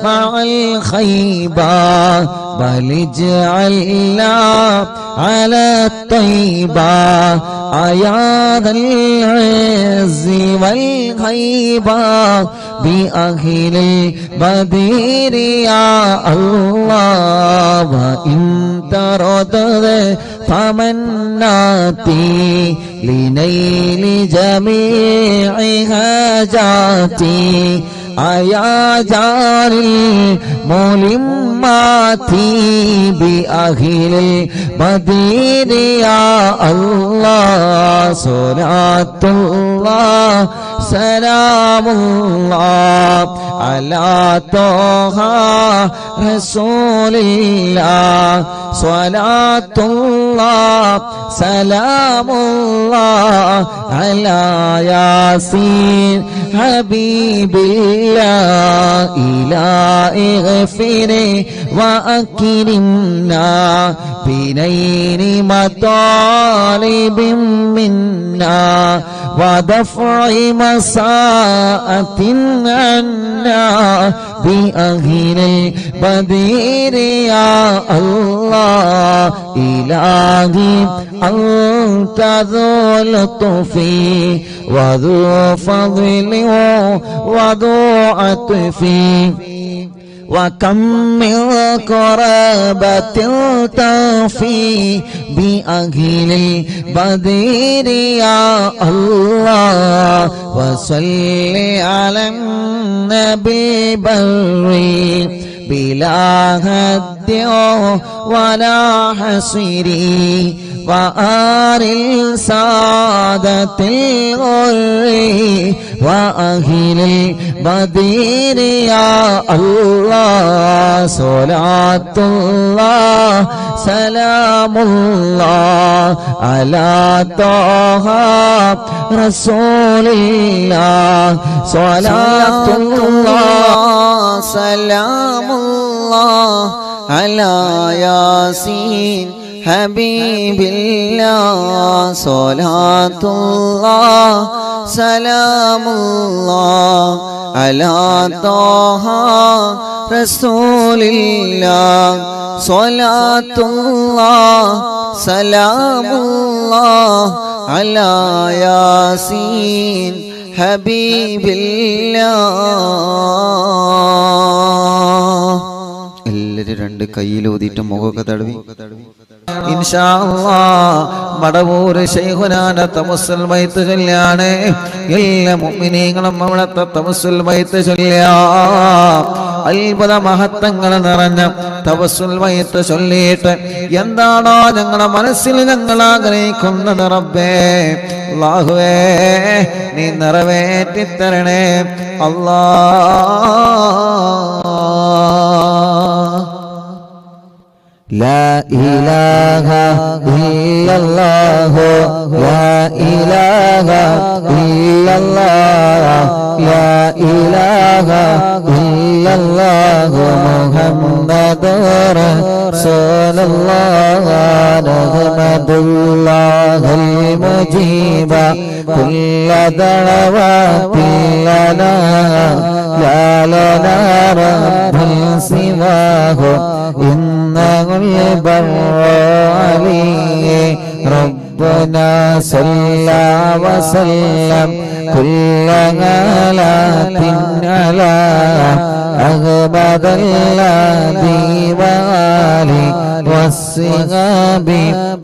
مع الخيبة بل اجعلنا على الطيبة يا ذا العز والهيبة بأهل البدير يا الله وإن تردد فمناتي لنيل جميع حاجاتي يا جار الملمات بأهل البدير يا الله صلاة الله سلام الله على طه رسول الله صلاة الله سلام الله على ياسين حبيب الله إلهي اغفر وأكرمنا بنيل مطالب منا ودفع مساءة عنا بأهل البدير يا الله إلهي أنت ذو لطف وذو فضل وذو عطف وكم من قرابة تفي بأهل البدير يا الله وصل على النبي بري بلا هد ولا حصر وآل السادة الغر وأهل البدير يا الله صلاة الله سلام الله على طه رسول الله صلاة الله سلام الله على ياسين حبيب الله صلاة الله سلام الله على طه رسول الله صلاة الله سلام الله على ياسين حبيب الله എല്ലാവരും രണ്ട് കയ്യിലൂതിയിട്ട് മുഖമൊക്കെ തടവി ഇൻഷാ അല്ലാഹ് മടവൂർ ശൈഖുനാന തവസ്സുൽ ബൈത്ത് ചൊല്ലാണ് എല്ലാ മുഅ്മിനീങ്ങളും അവിടുത്തെ തവസ്സുൽ ബൈത്ത് ചൊല്ലിയാം അത്ഭുത മഹത്വങ്ങൾ നിറഞ്ഞ തവസ്സുൽ ബൈത്ത് ചൊല്ലിയിട്ട് എന്താണോ ഞങ്ങളുടെ മനസ്സിൽ ഞങ്ങൾ ആഗ്രഹിക്കുന്നത് റബ്ബേ അല്ലാഹുവേ നീ നിറവേറ്റി തരണേ അല്ലാഹ് لا إله إلا الله لا إله إلا الله لا إله إلا الله محمد رسول الله نحمد الله المجيب كل دعوات لنا لا لنا رب سواه إنه البر عليه ربنا صلى وسلم كل غلات على أحمد الذي وآله والصحاب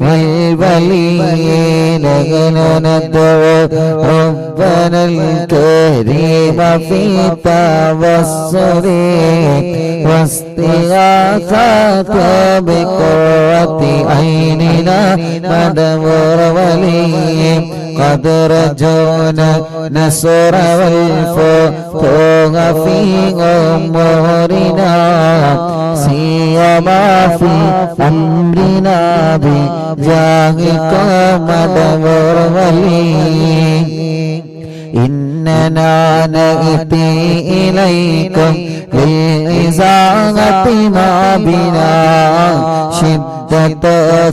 والولين ندعو ربنا الكريم في توسل واستغاثة بقرة عيننا مدبر ولي قد رجونا نصر والفتوح في أمورنا سيما في أمرنا بجاهك مدبر ولي إننا نأتي إليكم للإزاغة ما بنا شدة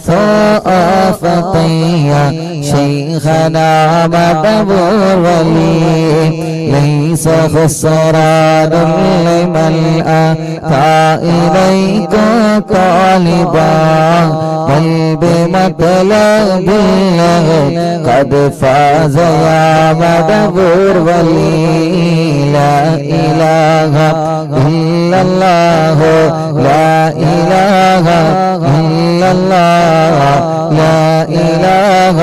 ثقافتي شيخنا مدبر ولي ليس خسران لمن أتى إليك طالبا بل بمطلب الله قد فاز يا مدبر ولي لا إله إلا الله لا إله إلا الله لا إله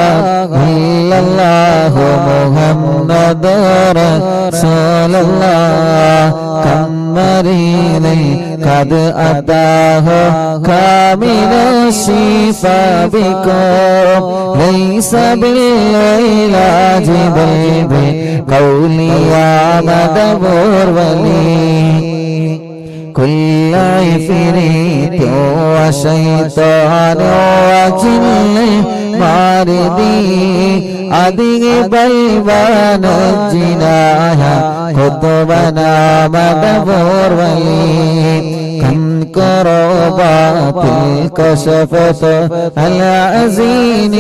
إلا الله محمد رسول الله كم مريض قد أتاه كامل الشفاء بكم ليس بالعلاج بل بقولي يا مدبر ولي كل عفريت وشيطان وجن ماردي أذهب البان الجنايا قطبنا مدبر ولي كم كربات الكشفت العزين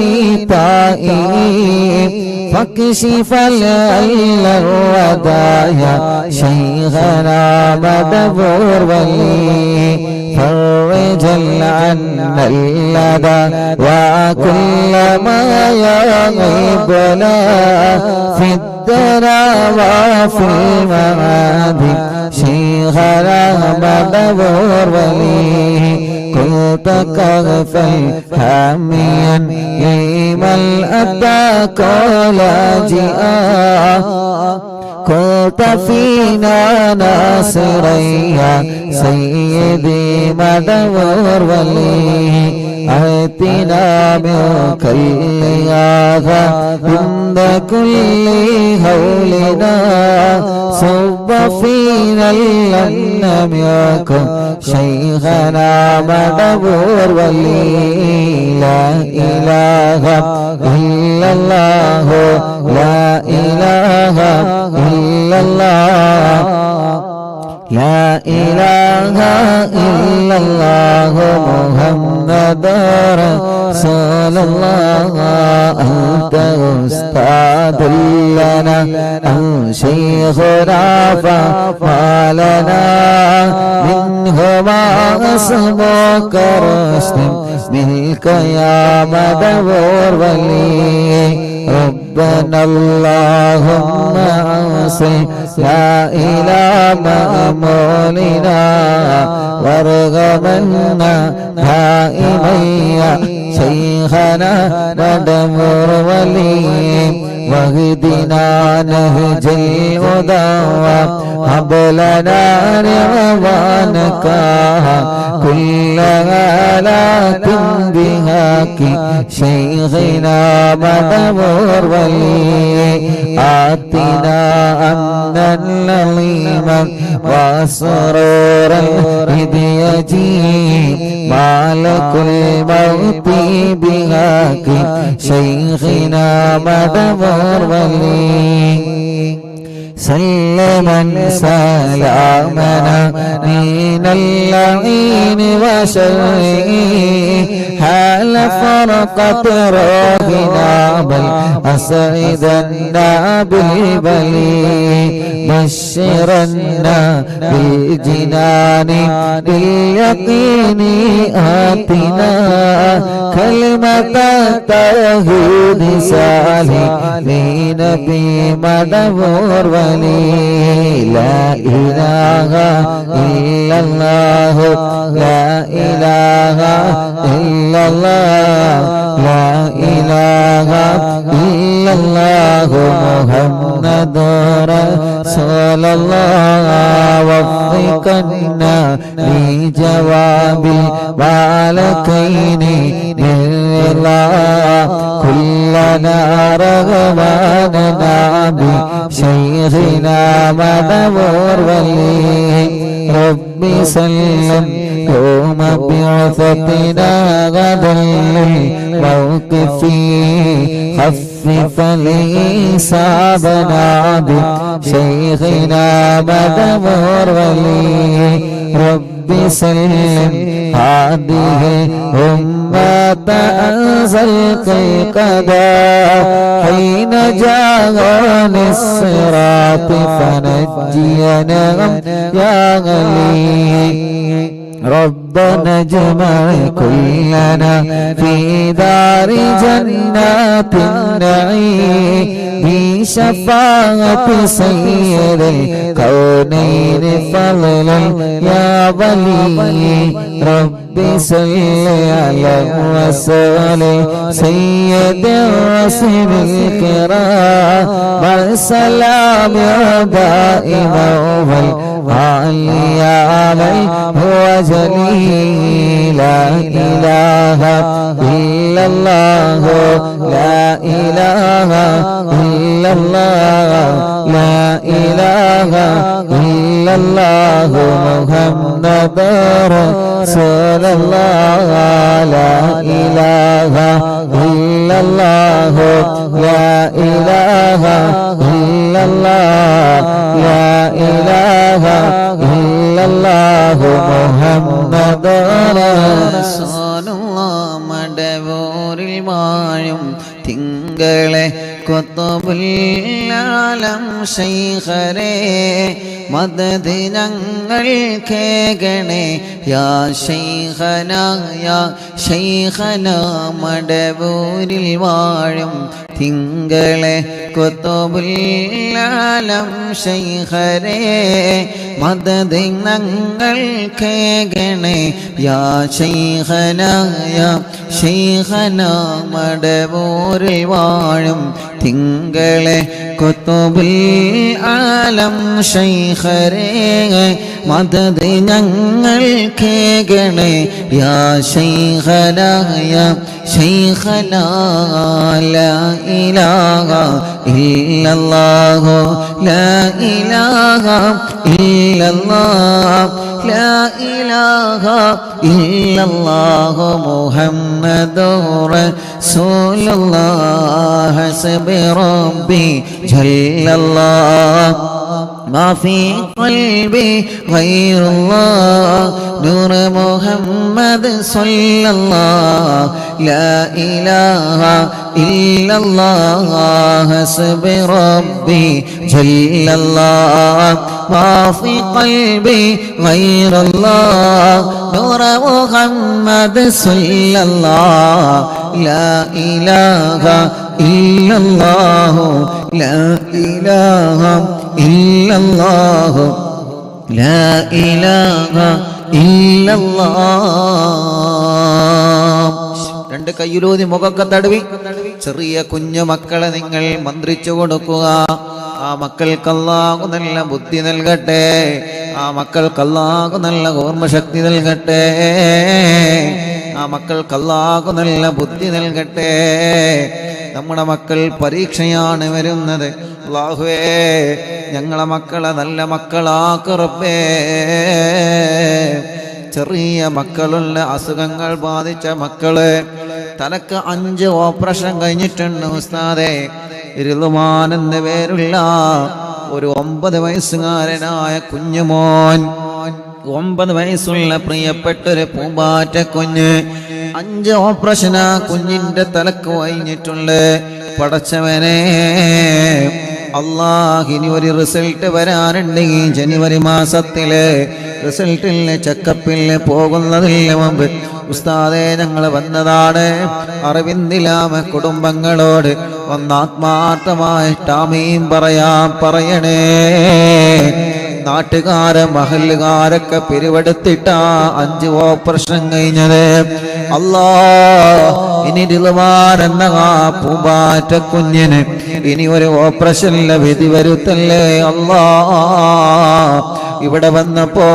طائب فاكشف العل الودايا شيخنا مدبر ولي فرج عنا اللدى وكل ما يغيبنا في الدنا وفي المعاد شيخنا مدبر ولي كنت كغفا حاميا لمن أتى كولاجئا كنت فينا ناصريا سيدي مدبر ولي آتنا منك الإغاثة عند كل هولنا صب فينا لم يكن شيخنا مدبر ولي لا إله إلا الله لا إله إلا الله لا إله إلا الله محمد رسول الله أنت أستاذ لنا أو شيخنا فما لنا منهما اسمك رشد منك يا مدبر ولي ربنا اللهم أوصل لا إله مأمولنا وارغمنا دائميا شيخنا مدبر ولي واهدنا نهج الهدى هب لنا رضوانك كل آلات بهاك شيخنا مدبر ولي آتنا أمنا لظيما وسرورا إذ يجيء مالك മടവൂർ വലി سلمن سلامنا من اللعين وشره حال فرقة روحنا بل أسعدنا بالبلي بشرنا بالجنان باليقين آتنا كلمة التوحيد سالمين بمدبور لا إله إلا الله لا إله إلا الله لا إله إلا الله محمد رسول الله وفقنا لجواب البالكين لله كلنا رغباننا بشيخنا مدبور ولي ربي سلم يوم بعثتنا غدا للموقف خفف لإصابنا بشيخنا مدبور ولي ربي سلم هذه الأمة أنزل قدا حين جاءني الصراط فنجينا يا غلي ربنا اجمع كلنا في دار جنات النعيم بشفاعة سيد الكونين فضلا يا ولي ربي صل على وسلم سيد الرسل الكرام والسلام دائما والعلي عليه هو جليل لا إله إلا الله لا إله إلا الله لا إله إلا الله محمد رسول الله لا إله إلا الله لا إله إلا الله لا إله إلا الله محمد رسول الله മടവൂരിൽ വാഴും തിങ്കളെ കുത്തുബുൽ-ആലം ശൈഖരേ മദദ് ഞങ്ങൾ കേകണേ യാ ശൈഖനാ യാ ശൈഖനാ മടവൂരിൽ വാഴും തിങ്കളെ കുത്തുബുൽ-ആലം ശൈഖരേ മദദ് ഞങ്ങൾ കേകണേ യാ ശൈഖനാ യാ ശൈഖനാ മടവൂരിൽ വാഴും തിങ്കളെ കുത്തുബുൽ-ആലം ശൈഖരേ മദദ് ഞങ്ങൾ കേകണേ യാ ശൈഖനാ യാ ശൈഖനാ ലാ ഇലാഹ ഇല്ലല്ലാഹു ലാ ഇലാഹ ഇല്ലല്ലാഹ് ലാ ഇലാഹ ഇല്ലല്ലാഹു മുഹമ്മദുർ റസൂലുള്ളാഹ് ഹസ്ബി റബ്ബി ജല്ലല്ലാഹ് ما في قلبي غير الله نور محمد صلى الله لا إله إلا الله حسبي ربي جل الله ما في قلبي غير الله نور محمد صلى الله لا إله إلا الله لا إله إلا الله لا إله إلا الله രണ്ട് കയ്യിലൂതി മുഖക്കെ തടവി ചെറിയ കുഞ്ഞു മക്കളെ നിങ്ങൾ മന്ത്രിച്ചു കൊടുക്കുക ആ മക്കൾക്ക് അല്ലാഹു നല്ല ബുദ്ധി നൽകട്ടെ ആ മക്കൾക്ക് അല്ലാഹു നല്ല ഓർമ്മശക്തി നൽകട്ടെ ആ മക്കൾക്ക് അല്ലാഹു നല്ല ബുദ്ധി നൽകട്ടെ നമ്മുടെ മക്കൾ പരീക്ഷയാണ് വരുന്നത് അല്ലാഹുവേ ഞങ്ങളെ മക്കളെ നല്ല മക്കളാക്ക് റബ്ബേ ചെറിയ മക്കളുള്ള അസുഖങ്ങൾ ബാധിച്ച മക്കള് തലക്ക് 5 ഓപ്പറേഷൻ കഴിഞ്ഞിട്ടുണ്ട് ഉസ്താദേ. റിളുവാൻ എന്ന പേരുള്ള ഒരു 9 വയസ്സുകാരനായ കുഞ്ഞുമോൻ, 9 വയസ്സുള്ള പ്രിയപ്പെട്ടൊരു പൂമ്പാറ്റ കുഞ്ഞ്, 5 ഓപ്പറേഷൻ ആ കുഞ്ഞിന്റെ തലക്ക് കഴിഞ്ഞിട്ടുണ്ട്. പടച്ചവനെ അല്ലാഹ്, ഇനി ഒരു റിസൾട്ട് വരാനുണ്ട് ഈ ജനുവരി മാസത്തില്. റിസൾട്ടില് ചെക്കപ്പില് പോകുന്നതിന് മുമ്പ് ഉസ്താദേ ഞങ്ങൾ വന്നതാണ്. അറിവിന്ദിലാമ കുടുംബങ്ങളോട് ഒന്നാത്മാർത്ഥമായിട്ട് ആമീൻ പറയണേ. നാട്ടുകാരെ മഹല്ലുകാരൊക്കെ പിരിവെടുത്തിട്ടാ 5 ഓപ്പറേഷൻ കഴിഞ്ഞത്. അല്ലാ, ഇനി റിളുവാൻ എന്ന ആ പൂമ്പാറ്റ കുഞ്ഞിന് ഇനി ഒരു ഓപ്പറേഷനിലെ വിധി വരുത്തല്ലേ അല്ലാ. ഇവിടെ വന്നപ്പോ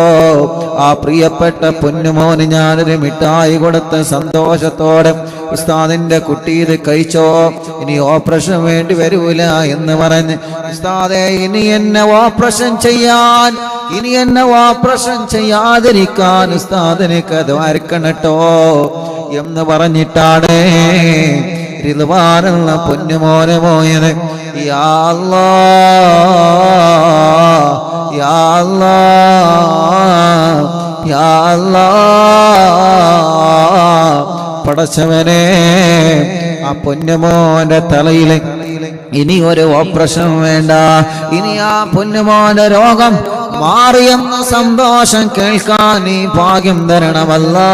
ആ പ്രിയപ്പെട്ട പൊന്നുമോന് ഞാനൊരു മിഠായി കൊടുത്ത് സന്തോഷത്തോടെ ഉസ്താദിന്റെ കുട്ടി ഇത് കഴിച്ചോ, ഇനി ഓപ്പറേഷൻ വേണ്ടി വരൂല എന്ന് പറഞ്ഞ്, ഉസ്താദേ ഇനി എന്നെ ഓപ്പറേഷൻ ചെയ്യാതിരിക്കാൻ ഉസ്താദിനേക്ക് ദ്വാരക്കണട്ടോ എന്ന് പറഞ്ഞിട്ടാണ് റിളുവാനുള്ള പൊന്നുമോനെ പോയത്. യാ അല്ലാഹ്, യാ അല്ലാഹ്, യാ അല്ലാഹ്. പടച്ചവനെ, ആ പൊന്നുമോന്റെ തലയിൽ ഇനി ഒരു ഓപ്പറേഷൻ വേണ്ട, ഇനി ആ പൊന്നുമോന്റെ രോഗം മാറിയെന്ന സന്തോഷം കേൾക്കാൻ നീ ഭാഗ്യം തരണമല്ലാ.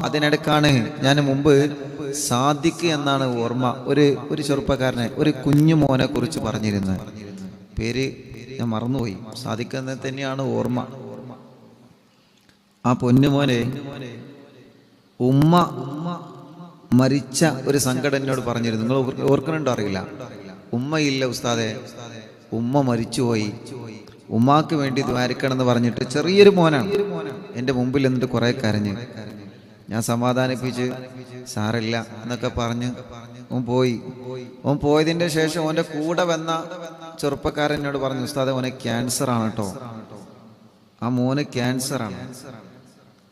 അതിനിടക്കാണ് ഞാൻ മുമ്പ് സാദിഖ് എന്നാണ് ഓർമ്മ, ഒരു ചെറുപ്പക്കാരനെ, ഒരു കുഞ്ഞു മോനെ കുറിച്ച് പറഞ്ഞിരുന്നത്. പേര് ഞാൻ മറന്നുപോയി. സാദിഖ് എന്ന് തന്നെയാണ് ഓർമ്മ. ആ പൊന്നുമോനെ ഉമ്മ മരിച്ച ഒരു സങ്കടം എന്നോട് പറഞ്ഞിരുന്നു. നിങ്ങൾ ഓർക്കുന്നുണ്ടോ അറിയില്ല. ഉമ്മയില്ല ഉസ്താദെ, ഉമ്മ മരിച്ചുപോയി, ഉമ്മാക്ക് വേണ്ടി ദ്വാരക്കണമെന്ന് പറഞ്ഞിട്ട് ചെറിയൊരു മോനാണ് എൻ്റെ മുമ്പിൽ എന്നിട്ട് കുറെ കരഞ്ഞ്. ഞാൻ സമാധാനിപ്പിച്ച് സാറില്ല എന്നൊക്കെ പറഞ്ഞ് ഓൻ പോയതിൻ്റെ ശേഷം ഓൻ്റെ കൂടെ വന്ന ചെറുപ്പക്കാരൻ എന്നോട് പറഞ്ഞു, ഉസ്താദെ ഓനെ ക്യാൻസർ ആണ് കേട്ടോ, ആ മോന് ക്യാൻസറാണ്.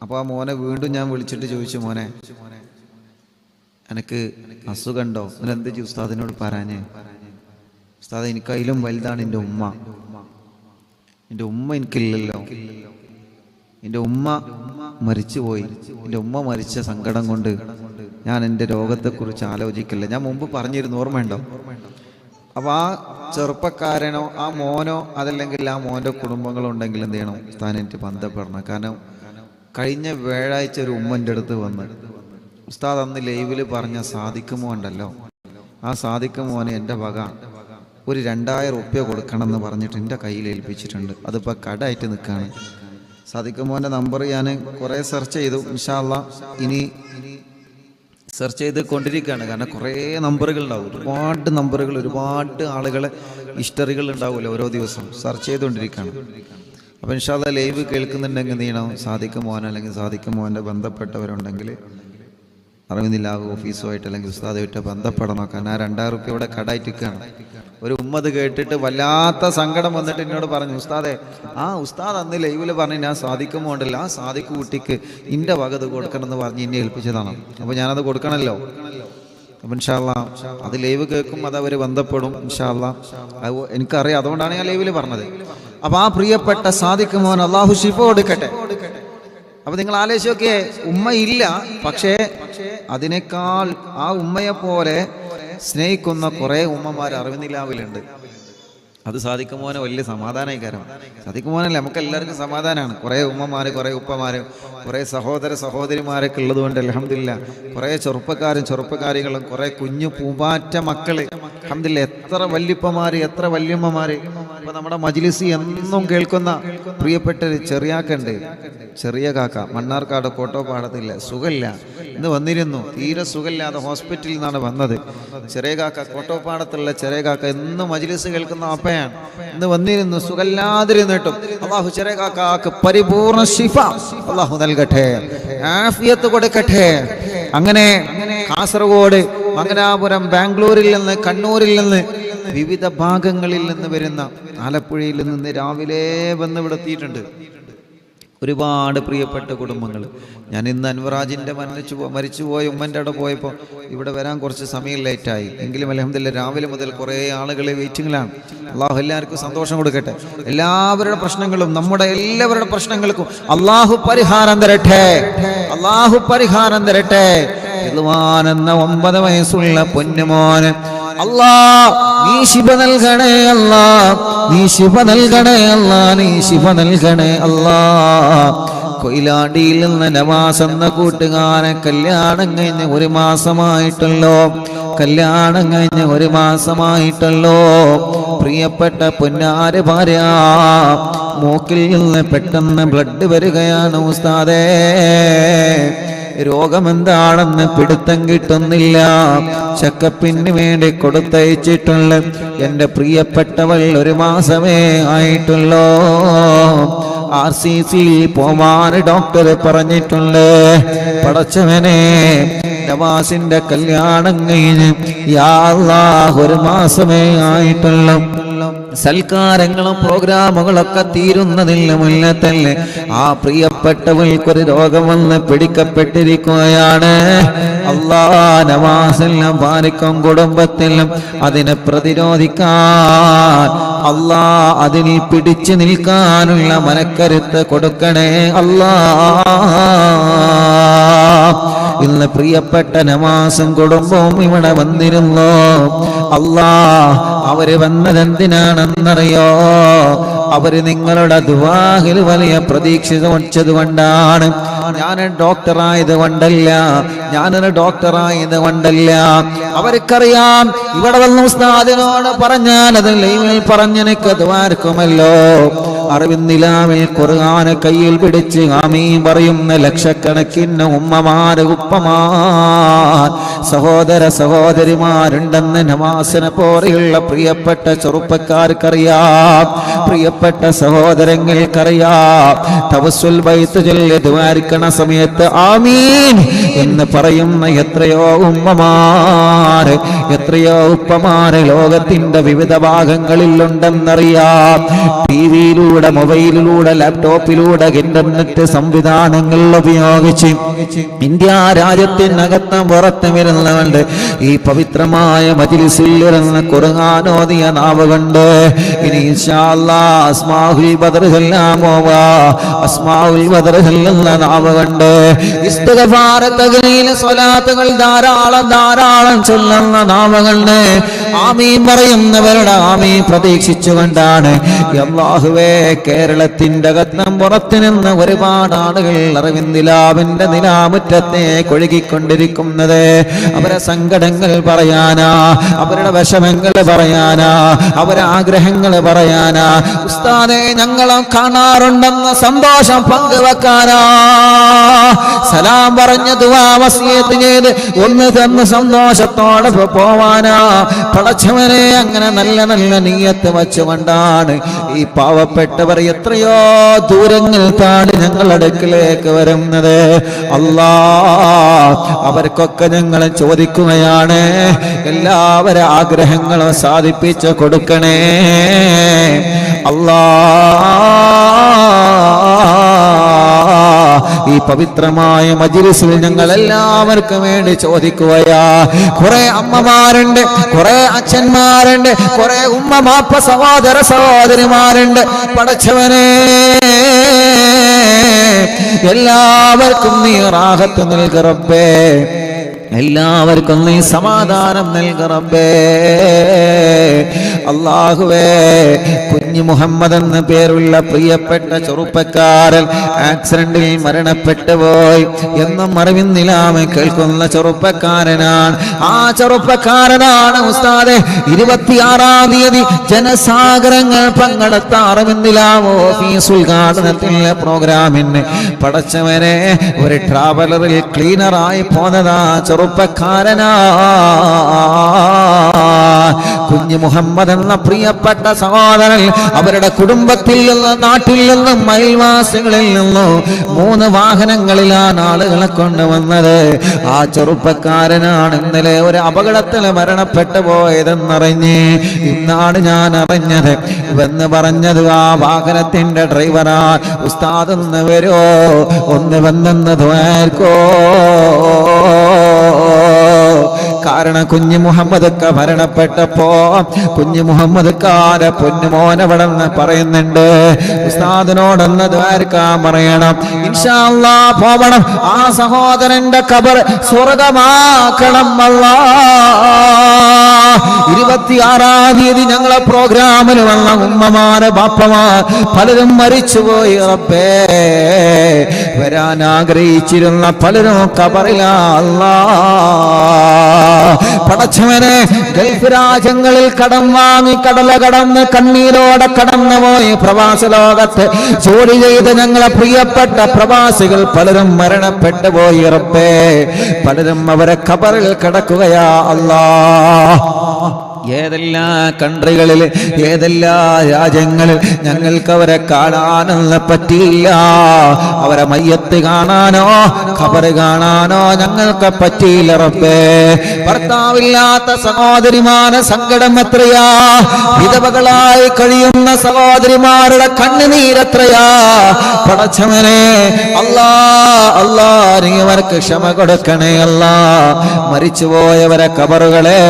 അപ്പോൾ ആ മോനെ വീണ്ടും ഞാൻ വിളിച്ചിട്ട് ചോദിച്ചു, മോനെ എനിക്ക് അസുഖമുണ്ടോ, എന്ത് ഉസ്താദിനോട് പറയാഞ്ഞേ? ഉസ്താദ് എനിക്കതിലും വലുതാണ് എൻ്റെ ഉമ്മ. എൻ്റെ ഉമ്മ എനിക്കില്ലല്ലോ, എൻ്റെ ഉമ്മ മരിച്ചുപോയി. എൻ്റെ ഉമ്മ മരിച്ച സങ്കടം കൊണ്ട് ഞാൻ എൻ്റെ രോഗത്തെക്കുറിച്ച് ആലോചിക്കില്ല. ഞാൻ മുമ്പ് പറഞ്ഞിരുന്നു, ഓർമ്മയുണ്ടോ? അപ്പോൾ ആ ചെറുപ്പക്കാരനോ ആ മോനോ അതല്ലെങ്കിൽ ആ മോൻ്റെ കുടുംബങ്ങളുണ്ടെങ്കിൽ എന്ത് ചെയ്യണം, ഉസ്താദിനായിട്ട് ബന്ധപ്പെടണം. കാരണം കഴിഞ്ഞ വ്യാഴാഴ്ച ഒരു ഉമ്മൻ്റെ അടുത്ത് വന്ന് ഉസ്താദ് അന്ന് ലൈവിൽ പറഞ്ഞ സാദിഖ് മോൻ ഉണ്ടല്ലോ, ആ സാദിഖ് മോനെ എൻ്റെ വക ഒരു 2000 റുപ്യ കൊടുക്കണമെന്ന് പറഞ്ഞിട്ട് എൻ്റെ കയ്യിൽ ഏൽപ്പിച്ചിട്ടുണ്ട്. അതിപ്പോൾ കടായിട്ട് നിൽക്കുകയാണ്. സാദിഖ് മോൻ്റെ നമ്പർ ഞാൻ കുറേ സെർച്ച് ചെയ്തു. ഇൻഷാ അല്ലാഹ് ഇനി സെർച്ച് ചെയ്ത് കൊണ്ടിരിക്കുകയാണ്. കാരണം കുറേ നമ്പറുകൾ ഉണ്ടാവും, ഒരുപാട് നമ്പറുകൾ, ഒരുപാട് ആളുകളെ ഹിസ്റ്ററികൾ ഉണ്ടാവുമല്ലോ ഓരോ ദിവസം. സെർച്ച് ചെയ്തുകൊണ്ടിരിക്കുകയാണ്. അപ്പോൾ ഇൻഷാ അല്ലാഹ് ലൈവ് കേൾക്കുന്നുണ്ടെങ്കിൽ എന്ത് ചെയ്യണം, സാദിഖ് മോൻ അല്ലെങ്കിൽ സാദിഖ് മോൻ്റെ ബന്ധപ്പെട്ടവരുണ്ടെങ്കിൽ അറിവിന്ദില്ലാവ് ഓഫീസുമായിട്ട് അല്ലെങ്കിൽ ഉസ്താദുമായിട്ട് ബന്ധപ്പെടണം. കാരണം ആ 2000 റുപ്യ ഇവിടെ കടായിട്ടിരിക്കുകയാണ്. ഒരു ഉമ്മത് കേട്ടിട്ട് വല്ലാത്ത സങ്കടം വന്നിട്ട് എന്നോട് പറഞ്ഞു, ഉസ്താദെ ആ ഉസ്താദ് അന്ന് ലൈവിൽ പറഞ്ഞ് ഞാൻ സാധിക്കുമ്പോണ്ടല്ലോ, ആ സാദിഖ് കുട്ടിക്ക് ഇൻ്റെ വകത് കൊടുക്കണം എന്ന് പറഞ്ഞ് എന്നെ ഏൽപ്പിച്ചതാണ്. അപ്പോൾ ഞാനത് കൊടുക്കണമല്ലോ. അപ്പം ഇൻഷാ അല്ലാഹ് അത് ലൈവ് കേൾക്കും, അത് അവർ ബന്ധപ്പെടും ഇൻഷാ അല്ലാഹ്. അത് എനിക്കറിയാം, അതുകൊണ്ടാണ് ഞാൻ ലൈവിൽ പറഞ്ഞത്. അപ്പോൾ ആ പ്രിയപ്പെട്ട സാദിഖ് മോൻ അള്ളാഹു ശിഫ കൊടുക്കട്ടെ. അപ്പൊ നിങ്ങൾ ആലോചിച്ച് നോക്കിയേ, ഉമ്മയില്ല, പക്ഷേ അതിനേക്കാൾ ആ ഉമ്മയെ പോലെ സ്നേഹിക്കുന്ന കുറെ ഉമ്മമാർ അറിവിന്ദിലാവിലുണ്ട്. അത് സാദിഖ് മോനെ വലിയ സമാധാനമായി. കാരണം സാദിഖ് മോനല്ലേ നമുക്ക് എല്ലാവർക്കും സമാധാനമാണ്. കുറേ ഉമ്മമാര്, കുറേ ഉപ്പമാര്, കുറേ സഹോദര സഹോദരിമാരൊക്കെ ഉള്ളത് കൊണ്ട് അൽഹംദുലില്ലാഹ് കുറേ ചെറുപ്പക്കാരും ചെറുപ്പക്കാരികളും കുറേ കുഞ്ഞു പൂമ്പാറ്റ മക്കള് അൽഹംദുലില്ലാഹ്, എത്ര വല്യപ്പമാര്, എത്ര വല്യമ്മമാര്. ഇപ്പൊ നമ്മുടെ മജ്ലിസ് എന്നും കേൾക്കുന്ന പ്രിയപ്പെട്ടൊരു ചെറിയാക്കുണ്ട്, ചെറിയ കാക്ക, മണ്ണാർക്കാട് കോട്ടോപ്പാടത്തില്ല, സുഖമില്ല, ഇന്ന് വന്നിരുന്നു, തീരെ സുഖമില്ലാതെ ഹോസ്പിറ്റലിൽ നിന്നാണ് വന്നത്. ചെറിയ കാക്ക, കോട്ടോപ്പാടത്തുള്ള ചെറിയ കാക്ക എന്നും മജ്ലിസ് കേൾക്കുന്ന അപ്പയാണ്, ഇന്ന് വന്നിരുന്നു, സുഖമില്ലാതിരുന്നിട്ടും അള്ളാഹു ചെറിയ കാക്കാക്ക് പരിപൂർണ ശിഫ അള്ളാഹു നൽകട്ടെ, ആഫിയത്ത് കൊടുക്കട്ടെ. അങ്ങനെ കാസർഗോഡ്, മംഗലാപുരം, ബാംഗ്ലൂരിൽ നിന്ന്, കണ്ണൂരിൽ നിന്ന്, വിവിധ ഭാഗങ്ങളിൽ നിന്ന് വരുന്ന, ആലപ്പുഴയിൽ നിന്ന് രാവിലെ വന്ന് ഇവിടെ എത്തിയിട്ടുണ്ട്. ഒരുപാട് പ്രിയപ്പെട്ട കുടുംബങ്ങൾ. ഞാൻ ഇന്ന് അൻവറാജിൻ്റെ മരിച്ചുപോയ ഉമ്മൻ്റെ അവിടെ പോയപ്പോൾ ഇവിടെ വരാൻ കുറച്ച് സമയം ലേറ്റായി. എങ്കിലും അൽഹംദുലില്ലാഹ് രാവിലെ മുതൽ കുറേ ആളുകൾ വെയിറ്റിങ്ങിലാണ്. അള്ളാഹു എല്ലാവർക്കും സന്തോഷം കൊടുക്കട്ടെ. എല്ലാവരുടെ പ്രശ്നങ്ങളും, നമ്മുടെ എല്ലാവരുടെ പ്രശ്നങ്ങൾക്കും അള്ളാഹു പരിഹാരം തരട്ടെ. അള്ളാഹു പരിഹാരം തരട്ടെ. റിദ്വാൻ എന്ന 9 വയസ്സുള്ള പൊന്നുമോന് അല്ലാ നീ ശിഫ നൽകണേ അല്ലാ, നീ ശിഫ നൽകണേ അല്ലാ, നീ ശിഫ നൽകണേ അല്ലാ. കൊയിലാണ്ടിയിൽ നിന്ന് നവാസ് എന്ന കൂട്ടുകാരൻ കല്യാണം കഴിഞ്ഞ് 1 മാസമായിട്ടുള്ളോ, കല്യാണം കഴിഞ്ഞ് 1 മാസമായിട്ടുള്ളോ. പ്രിയപ്പെട്ട പൊന്നാര ഭാര്യ മൂക്കിൽ നിന്ന് പെട്ടെന്ന് ബ്ലഡ് വരികയാണ് ഉസ്താദേ. രോഗമെന്താണെന്ന് പിടുത്തം കിട്ടുന്നില്ല. ചെക്കപ്പിന് വേണ്ടി കൊടുത്തയച്ചിട്ടുള്ള എൻ്റെ പ്രിയപ്പെട്ടവൾ 1 മാസമേ ആയിട്ടുള്ളൂ. RCC പോവാൻ ഡോക്ടർ പറഞ്ഞിട്ടുണ്ട്. പടച്ചവനെ നവാസിന്റെ കല്യാണം കഴിഞ്ഞ് യാ അല്ലാഹ് 1 മാസമേ ആയിട്ടുള്ളൂ. സൽക്കാരങ്ങളും പ്രോഗ്രാമുകളൊക്കെ തീരുന്നതിന് മുന്നേ തന്നെ ആ പ്രിയപ്പെട്ടവൾക്കൊരു രോഗം വന്ന് പിടിക്കപ്പെട്ടിരിക്കുകയാണ്. അല്ലാ നവാസെല്ലാം ഭാര്യക്കും കുടുംബത്തിലും അതിനെ പ്രതിരോധിക്കാൻ അല്ലാ അതിൽ പിടിച്ചു നിൽക്കാനുള്ള മനക്കരുത്ത് കൊടുക്കണേ അല്ലാ. ഇന്ന് പ്രിയപ്പെട്ട നവാസും കുടുംബവും ഇവിടെ വന്നിരുന്നു. അല്ലാ അവര് വന്നതെന്തിനാണെന്നറിയോ? അവര് നിങ്ങളുടെ ദുആയിൽ വലിയ പ്രതീക്ഷ വച്ചത് കൊണ്ടാണ്. ഞാനൊരു ഡോക്ടറായത് കൊണ്ടല്ല, ഞാനൊരു ഡോക്ടറായത് കൊണ്ടല്ല. അവർക്കറിയാം ഇവിടെ വന്ന ഉസ്താദിനോട് പറഞ്ഞാൽ അത് ലൈവിൽ പറഞ്ഞെനിക്ക് ദ്വാരക്കുമല്ലോ. അറിവിന്നിലാവിൽ ഖുർആൻ കയ്യിൽ പിടിച്ച് ആമീൻ പറയുന്ന ലക്ഷക്കണക്കിന് ഉമ്മമാര് ഉപ്പമാർ സഹോദര സഹോദരിമാരുണ്ടെന്ന് നവാസിനെ പോലെയുള്ള പ്രിയപ്പെട്ട ചെറുപ്പക്കാർക്കറിയാം, പ്രിയപ്പെട്ട സഹോദരങ്ങൾക്കറിയാം. തവസ്സുൽ ബൈത്ത് ചൊല്ലി ദ്വാരിക്കണ സമയത്ത് ആമീൻ എന്ന് പറയുന്ന എത്രയോ ഉമ്മമാര്, എത്രയോ ഉപ്പമാര് ലോകത്തിന്റെ വിവിധ ഭാഗങ്ങളിലുണ്ടെന്നറിയാം. ടിവിയിലൂടെ, മൊബൈലിലൂടെ, ലാപ്ടോപ്പിലൂടെ, ഇന്റർനെറ്റ് സംവിധാനങ്ങൾ ഉപയോഗിച്ച് ഇന്ത്യ രാജ്യത്തിനകത്തും പുറത്തും വരുന്നവണ്ട് ഈ പവിത്രമായ മജ്ലിസിൽ ഇരുന്ന് ഖുർആൻ ഓതിയ നാവ് കൊണ്ട് ഇനി ഇൻഷാ അല്ലാഹ് അസ്മാഉൽ ബദർ ചൊല്ലാമോ? അസ്മാഉൽ ബദർ ചൊല്ലുന്ന നാവ് കൊണ്ട് ഇസ്തിഗ്ഫാർ, തഗ്ലീൽ, സ്വലാത്തുകൾ ധാരാളം ധാരാളം ചൊല്ലുന്ന നാവ് കൊണ്ട് ആമീൻ പറയുന്നവരുടെ ആമീൻ പ്രതീക്ഷിച്ചുകൊണ്ടാണ് അല്ലാഹുവേ കേരളത്തിന്റെ അകത്തും പുറത്തു നിന്ന് ഒരുപാട് ആളുകൾ അറിവിന്ദിലാവിന്റെ നിലാമുറ്റത്തെ കൊഴുകിക്കൊണ്ടിരിക്കുന്നത്. അവരെ സങ്കടങ്ങൾ പറയാനാ, അവരുടെ വിഷമങ്ങൾ പറയാനാ, അവരെ ആഗ്രഹങ്ങൾ പറയാനാ. ഉസ്താദേ ഞങ്ങളും കാണാറുണ്ടെന്ന സന്തോഷം പങ്കുവെക്കാനാ. സലാം പറഞ്ഞ് ദുആ വസിയത്ത് ചെയ്ത് ഒന്ന് തന്ന് സന്തോഷത്തോടെ പോവാനാ. പടച്ചവനെ അങ്ങനെ നല്ല നല്ല നിയ്യത്ത് വച്ചുകൊണ്ടാണ് ഈ പാവപ്പെട്ടവർ എത്രയോ ദൂരങ്ങൾ താണ്ടി ഞങ്ങളുടെ അടുക്കിലേക്ക് വരുന്നത്. അല്ലാ അവർക്കൊക്കെ ഞങ്ങൾ ചോദിക്കുകയാണ്, എല്ലാവരുടെ ആഗ്രഹങ്ങളും സാധിപ്പിച്ച് കൊടുക്കണേ അല്ലാ. ഈ പവിത്രമായ മജ്ലിസിൽ ഞങ്ങൾ എല്ലാവർക്കും വേണ്ടി ചോദിക്കുകയാ. കുറെ അമ്മമാരുണ്ട്, കുറെ അച്ഛന്മാരുണ്ട്, കുറെ ഉമ്മ മാപ്പ സഹോദര സഹോദരിമാരുണ്ട്. പടച്ചവനെ എല്ലാവർക്കും നീ റാഹത്ത് നൽക റബ്ബേ, എല്ലാവർക്കും നീ സമാധാനം നൽക റബ്ബേ. അല്ലാഹുവേ കുഞ്ഞു മുഹമ്മദ് എന്ന പേരുള്ള പ്രിയപ്പെട്ട ചെറുപ്പക്കാരൻ ആക്സിഡന്റിൽ മരണപ്പെട്ടു പോയി എന്നും അറിവിന്നിലാമെ കേൾക്കുന്ന ചെറുപ്പക്കാരനാണ്. ആ ചെറുപ്പക്കാരനാണ് ഉസ്താദെ 26-ാം തീയതി ജനസാഗരങ്ങൾ പങ്കെടുത്ത അറിവിന്നിലാമോ ഓഫീസ് ഉദ്ഘാടനത്തിലെ പ്രോഗ്രാമിന് പടച്ചവനെ ഒരു ട്രാവലറിൽ ക്ലീനറായി പോന്നതാ ചെറുപ്പക്കാരനാ. കുഞ്ഞു മുഹമ്മദ് എന്ന പ്രിയപ്പെട്ട സഹോദരൻ അവരുടെ കുടുംബത്തിൽ നിന്ന് നാട്ടിൽ നിന്നും അയൽവാസികളിൽ നിന്നും 3 വാഹനങ്ങളിലാണ് ആളുകളെ കൊണ്ടുവന്നത്. ആ ചെറുപ്പക്കാരനാണ് ഇന്നലെ ഒരു അപകടത്തിൽ മരണപ്പെട്ടു പോയതെന്നറിഞ്ഞ് ഇന്നാണ് ഞാൻ അറിഞ്ഞത് എന്ന് പറഞ്ഞത്. ആ വാഹനത്തിന്റെ ഡ്രൈവറാ. ഉസ്താദ് ഒന്ന് വരുമോ, ഒന്ന് വന്നെന്ന് ദ്വാർക്കോ. കാരണം കുഞ്ഞു മുഹമ്മദ് മരണപ്പെട്ടപ്പോ കുഞ്ഞു മുഹമ്മദ് പൊന്നുമോനവിടെന്ന് പറയുന്നുണ്ട്. ഉസ്താദിനോടൊന്ന് ദ്വാരക്കാൻ പറയണം, ഇൻഷാ അല്ലാഹ് പോവണം. ആ സഹോദരന്റെ ഖബർ സ്വർഗമാക്കണം അല്ലാഹ്. 26-ാം തീയതി ഞങ്ങളെ പ്രോഗ്രാമിൽ വന്ന ഉമ്മമാരെ ബാപ്പമാർ പലരും മരിച്ചുപോയി. റബ്ബേ, വരാൻ ആഗ്രഹിച്ചിരുന്ന പലരും ഖബറിലാ അല്ലാഹ്. പടച്ചവനെ, ഗൾഫ് രാജ്യങ്ങളിൽ കടം വാങ്ങി കടല കടന്ന് കണ്ണീരോടെ കടന്നുപോയി പ്രവാസ ലോകത്ത് ജോലി ചെയ്ത് ഞങ്ങളെ പ്രിയപ്പെട്ട പ്രവാസികൾ പലരും മരണപ്പെട്ടു പോയി. റബ്ബേ, പലരും അവരെ ഖബറിൽ കിടക്കുകയാ അല്ലാഹ്. ഏതെല്ലാം കൺട്രികളിൽ ഏതെല്ലാം രാജ്യങ്ങളിൽ ഞങ്ങൾക്ക് അവരെ കാണാനൊന്നും പറ്റിയില്ല. അവരെ മയ്യത്ത് കാണാനോ ഖബറ് കാണാനോ ഞങ്ങൾക്ക് പറ്റിയില്ല. റബ്ബേ, ഭർത്താവില്ലാത്ത സഹോദരിമാരുടെ സങ്കടം എത്രയാ, വിധവകളായി കഴിയുന്ന സഹോദരിമാരുടെ കണ്ണുനീരെത്രയാ. പടച്ചവനെ, അല്ലാ അല്ലാ, നീ അവർക്ക് ക്ഷമ കൊടുക്കണേ അല്ലാ. മരിച്ചുപോയവരെ ഖബറുകളെ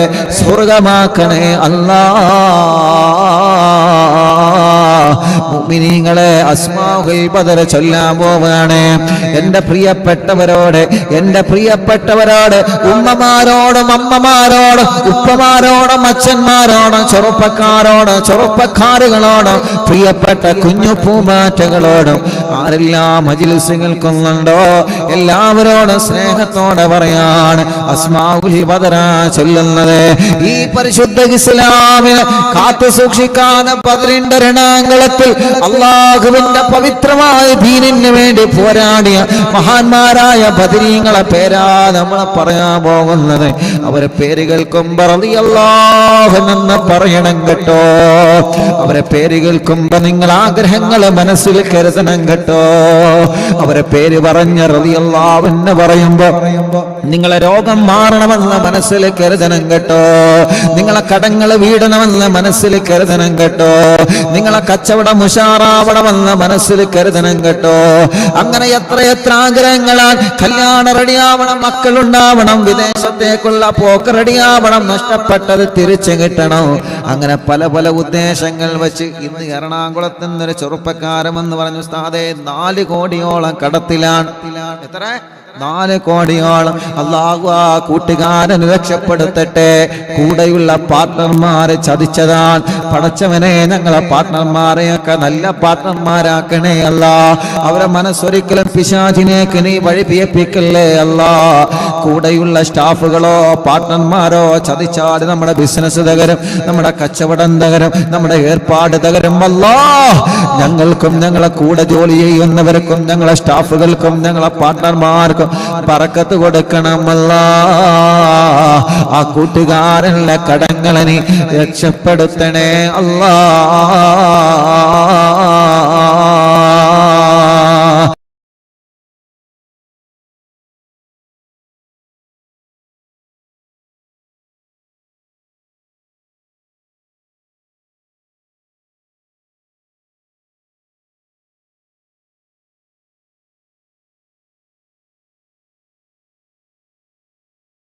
സ്വർഗമാക്ക അല്ലാഹ്. മുഅ്മിനീങ്ങളെ, അസ്മാഉൽ ബദർ ചൊല്ലാൻ പോവാണ്. എൻ്റെ പ്രിയപ്പെട്ടവരോട് ഉമ്മമാരോടും അമ്മമാരോടും ഉപ്പമാരോടും അച്ഛന്മാരോടും ചെറുപ്പക്കാരുകളോടും പ്രിയപ്പെട്ട കുഞ്ഞു പൂമാറ്റകളോടും ആരെല്ലാം മജ്‌ലിസ് കേൾക്കുന്നുണ്ടോ എല്ലാവരോടും സ്നേഹത്തോടെ പറയാണ് അസ്മാഉൽ ബദർ ചൊല്ലുന്നത്. ഈ പരിശുദ്ധ ഇസ്ലാമിനെ കാത്തു സൂക്ഷിക്കാൻ ബദറിന്റെ രണാങ്കളത്തിൽ അല്ലാഹുവിന്റെ പവിത്രമായ ദീനിന് വേണ്ടി പോരാടിയ മഹാന്മാരായ ബദരീങ്ങളെ പേരാ നമ്മൾ പറയാൻ പോകുന്നത്. അവരെ പേര് കേൾക്കുമ്പോൾ റളിയല്ലാഹു എന്ന് പറയണം കേട്ടോ. അവരെ പേര് കേൾക്കുമ്പോൾ നിങ്ങൾ ആഗ്രഹങ്ങൾ മനസ്സിൽ കരുതണം കേട്ടോ. അവരെ പേര് പറഞ്ഞ റളിയല്ലാഹു എന്ന് പറയുമ്പോൾ നിങ്ങളെ രോഗം മാറണമെന്ന് മനസ്സിൽ കരുതണം കേട്ടോ. നിങ്ങളെ കടങ്ങൾ വീടണമെന്ന് മനസ്സിൽ കരുതണം കേട്ടോ. നിങ്ങളെ കച്ചവടം ഉഷാറാവണമെന്ന് മനസ്സിൽ കരുതണം കേട്ടോ. അങ്ങനെ എത്ര ആഗ്രഹങ്ങളാൽ കല്യാണം റെഡിയാവണം, മക്കളുണ്ടാവണം, വിദേശത്തേക്കുള്ള പോക്ക് റെഡിയാവണം, നഷ്ടപ്പെട്ടത് തിരിച്ചു കിട്ടണം. അങ്ങനെ പല ഉദ്ദേശങ്ങൾ വെച്ച് ഇന്ന് എറണാകുളത്ത് നിന്നൊരു ചെറുപ്പക്കാരമെന്ന് പറഞ്ഞു, ഉസ്താദേ 4 കോടിയോളം കടത്തിലാണ്. എത്ര? 4 കോടിയോളം. അല്ലാഹു ആ കൂട്ടുകാരൻ രക്ഷപ്പെടുത്തട്ടെ. കൂടെയുള്ള പാർട്ട്ണർമാരെ ചതിച്ചതാണ്. പടച്ചവനെ, ഞങ്ങളെ പാർട്ട്ണർമാരെയൊക്കെ നല്ല പാർട്ട്ണർമാരാക്കണേ അല്ലാ. അവരെ മനസ്സൊരിക്കലും പിശാചിനേക്ക് നീ വഴിപിയപ്പിക്കല്ലേ അല്ലാ. കൂടെയുള്ള സ്റ്റാഫുകളോ പാർട്ട്ണർമാരോ ചതിച്ചാൽ നമ്മുടെ ബിസിനസ് തകരും, നമ്മുടെ കച്ചവടം തകരും, നമ്മുടെ ഏർപ്പാട് തകരും അല്ലാ. ഞങ്ങൾക്കും ഞങ്ങളെ കൂടെ ജോലി ചെയ്യുന്നവർക്കും ഞങ്ങളെ സ്റ്റാഫുകൾക്കും ഞങ്ങളെ പാർട്ട്ണർമാർക്കും ബറക്കത്ത് കൊടുക്കണമല്ല. ആ കൂട്ടുകാരനുള്ള കടങ്ങളെ നീ രക്ഷപ്പെടുത്തണേ അല്ലാ.